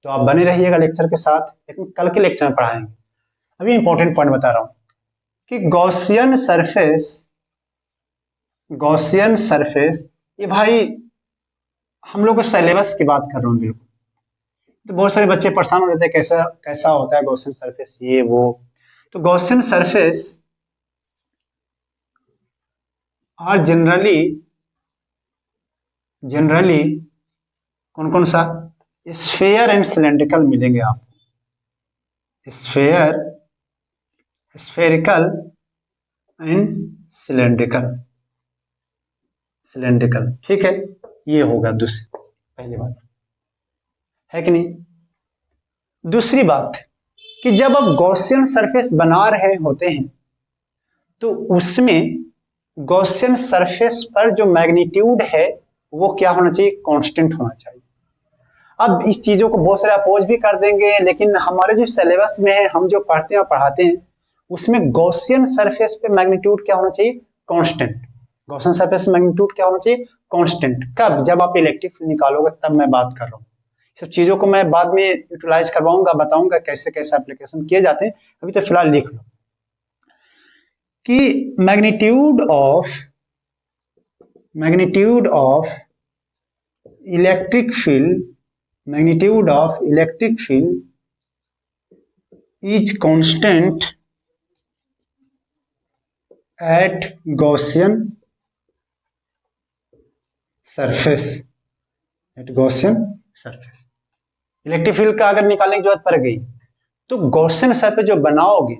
[SPEAKER 1] तो आप बने रहिएगा लेक्चर के साथ, लेकिन कल के लेक्चर में पढ़ाएंगे। अभी इंपॉर्टेंट पॉइंट बता रहा हूं कि गॉसियन सरफेस ये भाई हम लोग सिलेबस की बात कर रहा हूँ बिल्कुल। तो बहुत सारे बच्चे परेशान हो जाते हैं कैसा कैसा होता है गॉसियन सरफेस, ये वो। तो गॉसियन सरफेस आर जनरली कौन कौन सा, स्फेयर एंड सिलेंड्रिकल मिलेंगे आपको, स्फेरिकल एंड सिलेंड्रिकल, ठीक है। ये होगा दूसरी पहली बात, है कि नहीं? दूसरी बात कि जब आप गॉसियन सरफेस बना रहे होते हैं तो उसमें गॉसियन सरफेस पर जो मैग्नीट्यूड है वो क्या होना चाहिए, कांस्टेंट होना चाहिए। अब इस चीजों को बहुत सारे अपोज भी कर देंगे, लेकिन हमारे जो सिलेबस में है, हम जो पढ़ते हैं पढ़ाते हैं, उसमें गॉसियन सरफेस पे मैग्नीट्यूड क्या होना चाहिए, कांस्टेंट। गॉसियन सरफेस मैग्नीट्यूड क्या होना चाहिए, कांस्टेंट। कब? जब आप इलेक्ट्रिक फील्ड निकालोगे तब मैं बात कर रहा हूँ। सब चीजों को मैं बाद में यूटिलाइज करवाऊंगा, बताऊंगा कैसे कैसे एप्लीकेशन किए जाते हैं। अभी तो फिलहाल लिख लो कि magnitude of electric field is constant at Gaussian surface. Electric field का अगर निकालने की जरूरत पड़ गई तो गॉसियन सरफेस जो बनाओगे,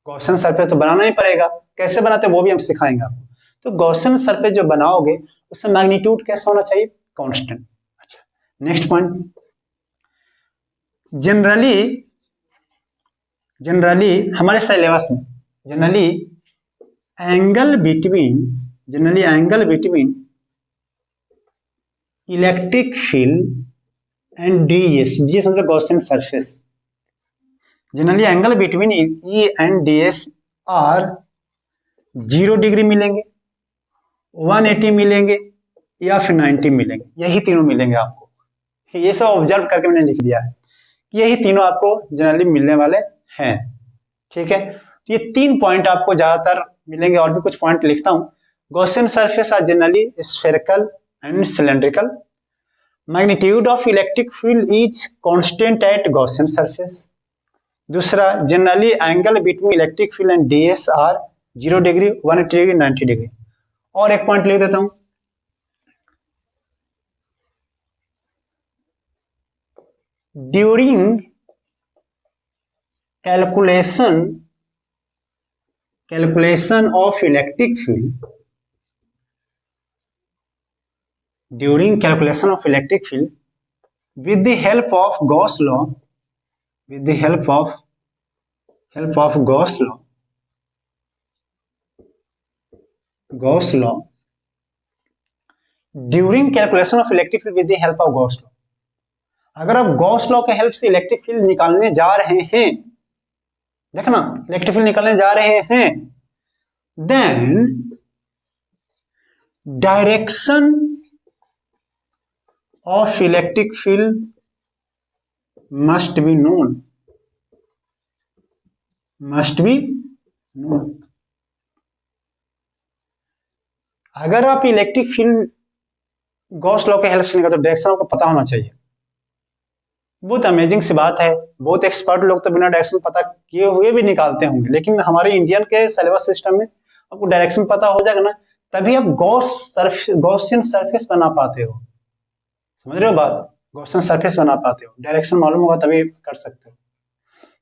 [SPEAKER 1] गॉसियन सरफेस तो बनाना ही पड़ेगा, कैसे बनाते हैं वो भी हम सिखाएंगे आपको। तो गॉसियन सरफेस जो बनाओगे उसमें मैग्नीट्यूड कैसा होना चाहिए, कांस्टेंट। अच्छा, नेक्स्ट पॉइंट, जनरली हमारे सिलेबस में generally angle between electric field and DS, DS मतलब Gaussian surface, generally angle between E and DS are 0 degree मिलेंगे। 180 मिलेंगे या फिर 90 मिलेंगे, यही तीनों मिलेंगे आपको। ये सब ऑब्जर्व करके मैंने लिख दिया है कि यही तीनों आपको जनरली मिलने वाले हैं। ठीक है, तो ये 3 पॉइंट आपको ज्यादातर मिलेंगे, और भी कुछ पॉइंट लिखता हूं। Gaussian surface are generally spherical and cylindrical. Magnitude of electric field is constant at Gaussian surface. दूसरा, generally angle between electric field and DS are 0 degree, 180 degree, 90 degree. और एक पॉइंट लिख देता हूं, during calculation of electric field, during calculation of electric field, with the help of Gauss law, with the help of Gauss law, during calculation of electric field with the help of Gauss law, अगर आप Gauss law के help से electric field निकालने जा रहे हैं, देखना electric field निकालने जा रहे हैं, then direction of electric field must be known, अगर आप इलेक्ट्रिक फील्ड गॉस लॉ के हेल्प से निकालते, तो डायरेक्शन आपको पता होना चाहिए। बहुत अमेजिंग सी बात है, बहुत एक्सपर्ट लोग तो बिना डायरेक्शन पता किए हुए भी निकालते होंगे, लेकिन हमारे इंडियन के सिलेबस सिस्टम में आपको डायरेक्शन पता हो जाएगा ना, तभी आप गॉसियन सरफेस बना पाते हो। समझ रहे हो बात, गॉसियन सरफेस बना पाते हो, डायरेक्शन मालूम होगा तभी कर सकते हो।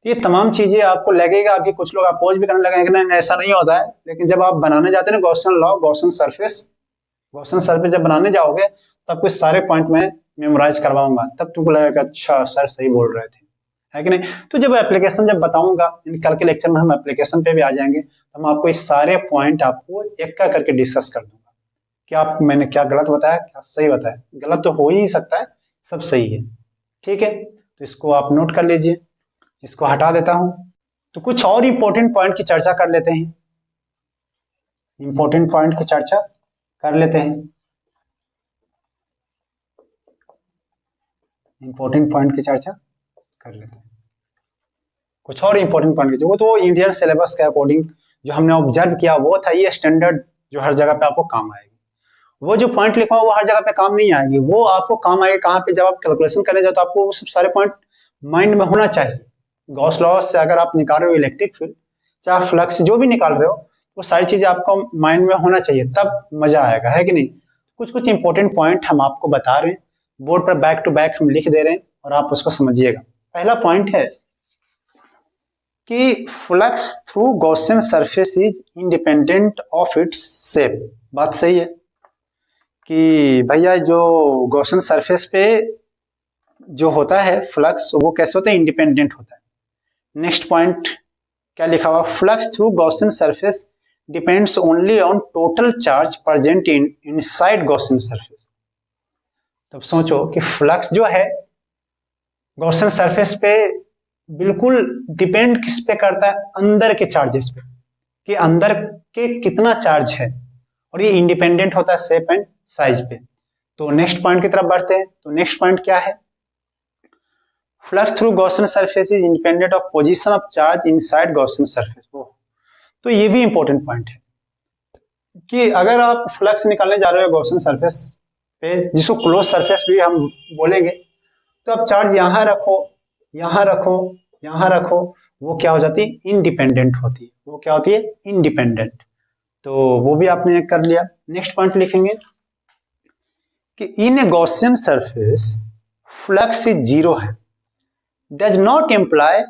[SPEAKER 1] ये तमाम चीजें आपको लगेगा, अभी कुछ लोग अपोज भी करने लगेंगे नहीं ऐसा नहीं होता है, लेकिन जब आप बनाने जाते हैं ना गॉसियन लॉ, गॉसियन सरफेस जब बनाने जाओगे तो आपको सारे पॉइंट में मेमोराइज करवाऊंगा, तब तुमको लगेगा अच्छा सर सही बोल रहे थे, है कि नहीं। तो जब एप्लीकेशन जब बताऊंगा, कल के लेक्चर में हम एप्लीकेशन पे भी आ जाएंगे, तो हम आपको इस सारे पॉइंट आपको एक का करके डिस्कस कर दूंगा कि आप मैंने क्या गलत बताया क्या सही बताया। गलत तो हो ही नहीं सकता है, सब सही है। ठीक है, तो इसको आप नोट कर लीजिए, इसको हटा देता हूं। तो कुछ और इंपॉर्टेंट पॉइंट की चर्चा कर लेते हैं, इंपॉर्टेंट पॉइंट की चर्चा कर लेते हैं, इंपॉर्टेंट पॉइंट की चर्चा कर लेते हैं। कुछ और इंपॉर्टेंट पॉइंट की, वो तो इंडियन सिलेबस के अकॉर्डिंग जो हमने ऑब्जर्व किया वो था, ये स्टैंडर्ड जो हर जगह पे आपको काम आएगी। वो जो पॉइंट लिखा वो हर जगह पे काम नहीं आएगी, वो आपको काम आएगा कहाँ पे, जब आप कैलकुलेशन करने जाओ तो आपको वो सब सारे पॉइंट माइंड में होना चाहिए। गॉस लॉ से अगर आप निकाल रहे हो इलेक्ट्रिक फील्ड, चाहे फ्लक्स जो भी निकाल रहे हो, वो सारी चीजें आपको माइंड में होना चाहिए, तब मजा आएगा, है कि नहीं। कुछ कुछ इंपॉर्टेंट पॉइंट हम आपको बता रहे हैं, बोर्ड पर बैक टू बैक हम लिख दे रहे हैं और आप उसको समझिएगा। पहला पॉइंट है कि flux through Gaussian surface is independent of its shape. बात सही है कि भैया जो गॉसियन सरफेस पे जो होता है फ्लक्स, वो कैसे होता है, इंडिपेंडेंट होता है। नेक्स्ट पॉइंट क्या लिखा हुआ, flux through Gaussian surface depends only on total charge present inside Gaussian surface. तब सोचो कि फ्लक्स जो है गॉसियन सरफेस पे बिल्कुल डिपेंड किस पे करता है, अंदर के चार्जेस पे, कि अंदर के कितना चार्ज है, और ये इंडिपेंडेंट होता है शेप एंड साइज पे। तो नेक्स्ट पॉइंट की तरफ बढ़ते हैं। तो नेक्स्ट पॉइंट क्या है, flux through Gaussian surface is independent of position of charge inside Gaussian surface. तो ये भी इंपॉर्टेंट पॉइंट है कि अगर आप फ्लक्स निकालने जा रहे हो गॉसियन सरफेस पे, जिसको क्लोज सरफेस भी हम बोलेंगे, तो आप चार्ज यहाँ रखो, यहाँ रखो, यहाँ रखो, वो क्या हो जाती है, इंडिपेंडेंट होती है। वो क्या होती है, इंडिपेंडेंट। तो वो भी आपने कर लिया। नेक्स्ट पॉइंट लिखेंगे कि in a Gaussian surface flux is zero है, डज नॉट इम्प्लाई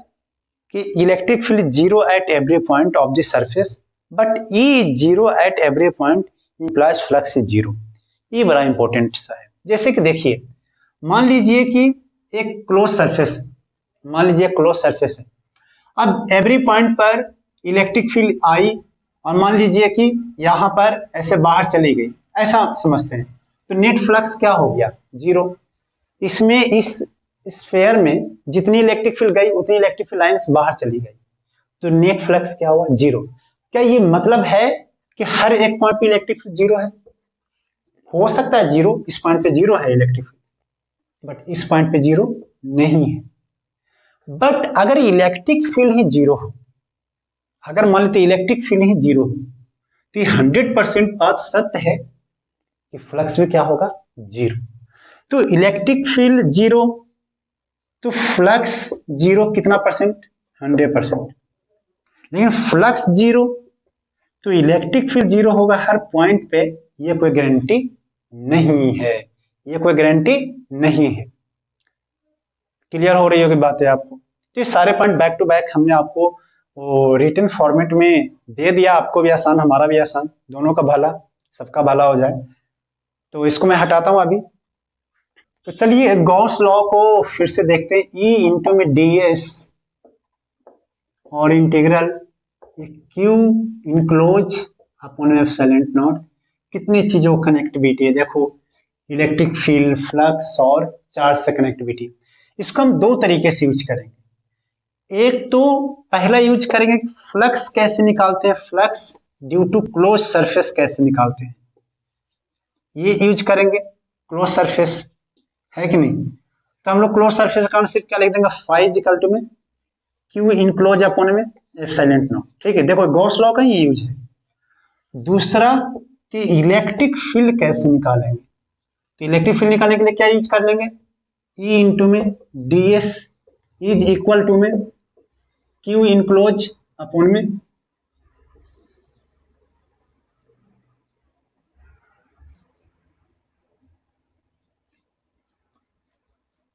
[SPEAKER 1] कि electric field zero at every point of the surface, but E zero at every point implies flux is zero. ये बड़ा important सा है। जैसे कि देखिए, मान लीजिए कि एक क्लोज सरफेस है, मान लीजिए क्लोज सरफेस है, अब एवरी पॉइंट पर इलेक्ट्रिक फील्ड आई, और मान लीजिए कि यहाँ पर ऐसे बाहर चली गई, ऐसा समझते हैं, तो नेट फ्लक्स क्या हो गया, जीरो। इसमें इस स्फीयर में जितनी इलेक्ट्रिक फील्ड गई उतनी इलेक्ट्रिक फील्ड लाइंस बाहर चली गई, तो नेट फ्लक्स क्या हुआ, जीरो। क्या ये मतलब है कि हर एक पॉइंट पे इलेक्ट्रिक फील्ड जीरो है? हो सकता है जीरो, इस पॉइंट पे जीरो है इलेक्ट्रिक फील्ड, बट इस पॉइंट पे जीरो नहीं है। बट अगर इलेक्ट्रिक फील्ड ही जीरो हो, अगर मान लेते इलेक्ट्रिक फील्ड ही जीरो हो, तो ये 100% बात सत्य है कि फ्लक्स भी क्या होगा, जीरो। तो इलेक्ट्रिक फील्ड जीरो तो फ्लक्स जीरो कितना परसेंट, 100%। लेकिन फ्लक्स जीरो तो इलेक्ट्रिक फील्ड जीरो होगा हर पॉइंट पे, ये कोई गारंटी नहीं है, ये कोई गारंटी नहीं है। क्लियर हो रही होगी बातें आपको। तो ये सारे पॉइंट बैक टू बैक हमने आपको रिटन फॉर्मेट में दे दिया, आपको भी आसान हमारा भी आसान, दोनों का भला, सबका भला हो जाए। तो इसको मैं हटाता हूं अभी। तो चलिए गॉस लॉ को फिर से देखते हैं। ई इंटू में डी एस और integral Q enclose upon epsilon not, कितनी चीजों कनेक्टिविटी है देखो, इलेक्ट्रिक फील्ड, फ्लक्स और चार्ज से कनेक्टिविटी। इसको हम दो तरीके से यूज करेंगे। एक तो पहला यूज करेंगे फ्लक्स कैसे निकालते हैं, flux due to close surface कैसे निकालते हैं, ये यूज करेंगे। क्लोज सरफेस है कि नहीं, तो हम लोग क्लोज सरफेस का कॉन्सेप्ट क्या लिख देंगे, फाई इक्वल टू में क्यू इनक्लोज अपॉन में एप्सिलॉन नॉट। ठीक है, देखो गॉस लॉ का ये यूज है। दूसरा कि इलेक्ट्रिक फील्ड कैसे निकालेंगे, तो इलेक्ट्रिक फील्ड निकालने के लिए क्या यूज कर लेंगे, ई इंटू में D S is equal to में क्यू इनक्लोज अपॉन में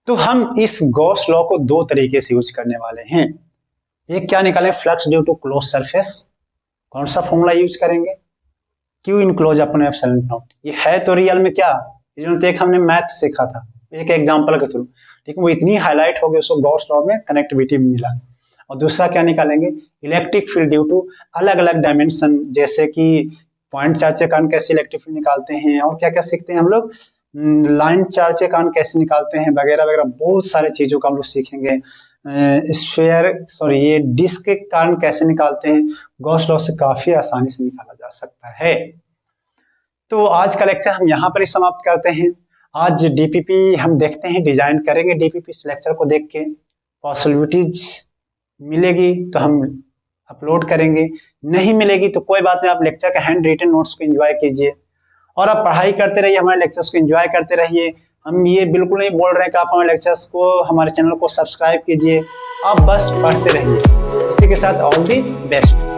[SPEAKER 1] तो हम इस गॉस लॉ को दो तरीके से यूज करने वाले हैं। एक क्या निकालें, flux due to close surface, कौन सा फॉर्मूला यूज करेंगे, Q enclose upon epsilon naught. ये है तो रियल में क्या, एक हमने मैथ सीखा था एक एग्जांपल के थ्रू, लेकिन वो इतनी हाईलाइट हो गई उसको गॉस लॉ में कनेक्टिविटी मिला। और दूसरा क्या निकालेंगे, इलेक्ट्रिक फील्ड ड्यू टू अलग अलग डायमेंशन, जैसे कि पॉइंट चार्ज के कारण कैसे इलेक्ट्रिक फील्ड निकालते हैं, और क्या क्या सीखते हैं हम लोग, लाइन चार्ज के कारण कैसे निकालते हैं, वगैरह वगैरह बहुत सारे चीजों का हम लोग सीखेंगे। ये डिस्क के कारण कैसे निकालते हैं, गॉस लॉ से काफी आसानी से निकाला जा सकता है। तो आज का लेक्चर हम यहाँ पर ही समाप्त करते हैं। आज डीपीपी हम देखते हैं, डिजाइन करेंगे डीपीपी। इस लेक्चर को देख के पॉसिबिलिटीज मिलेगी तो हम अपलोड करेंगे, नहीं मिलेगी तो कोई बात नहीं, आप लेक्चर के हैंड रिटन नोट्स को एंजॉय कीजिए और आप पढ़ाई करते रहिए, हमारे लेक्चर्स को एंजॉय करते रहिए। हम ये बिल्कुल नहीं बोल रहे हैं कि आप हमारे लेक्चर्स को, हमारे चैनल को सब्सक्राइब कीजिए, आप बस पढ़ते रहिए। इसी के साथ ऑल दी बेस्ट।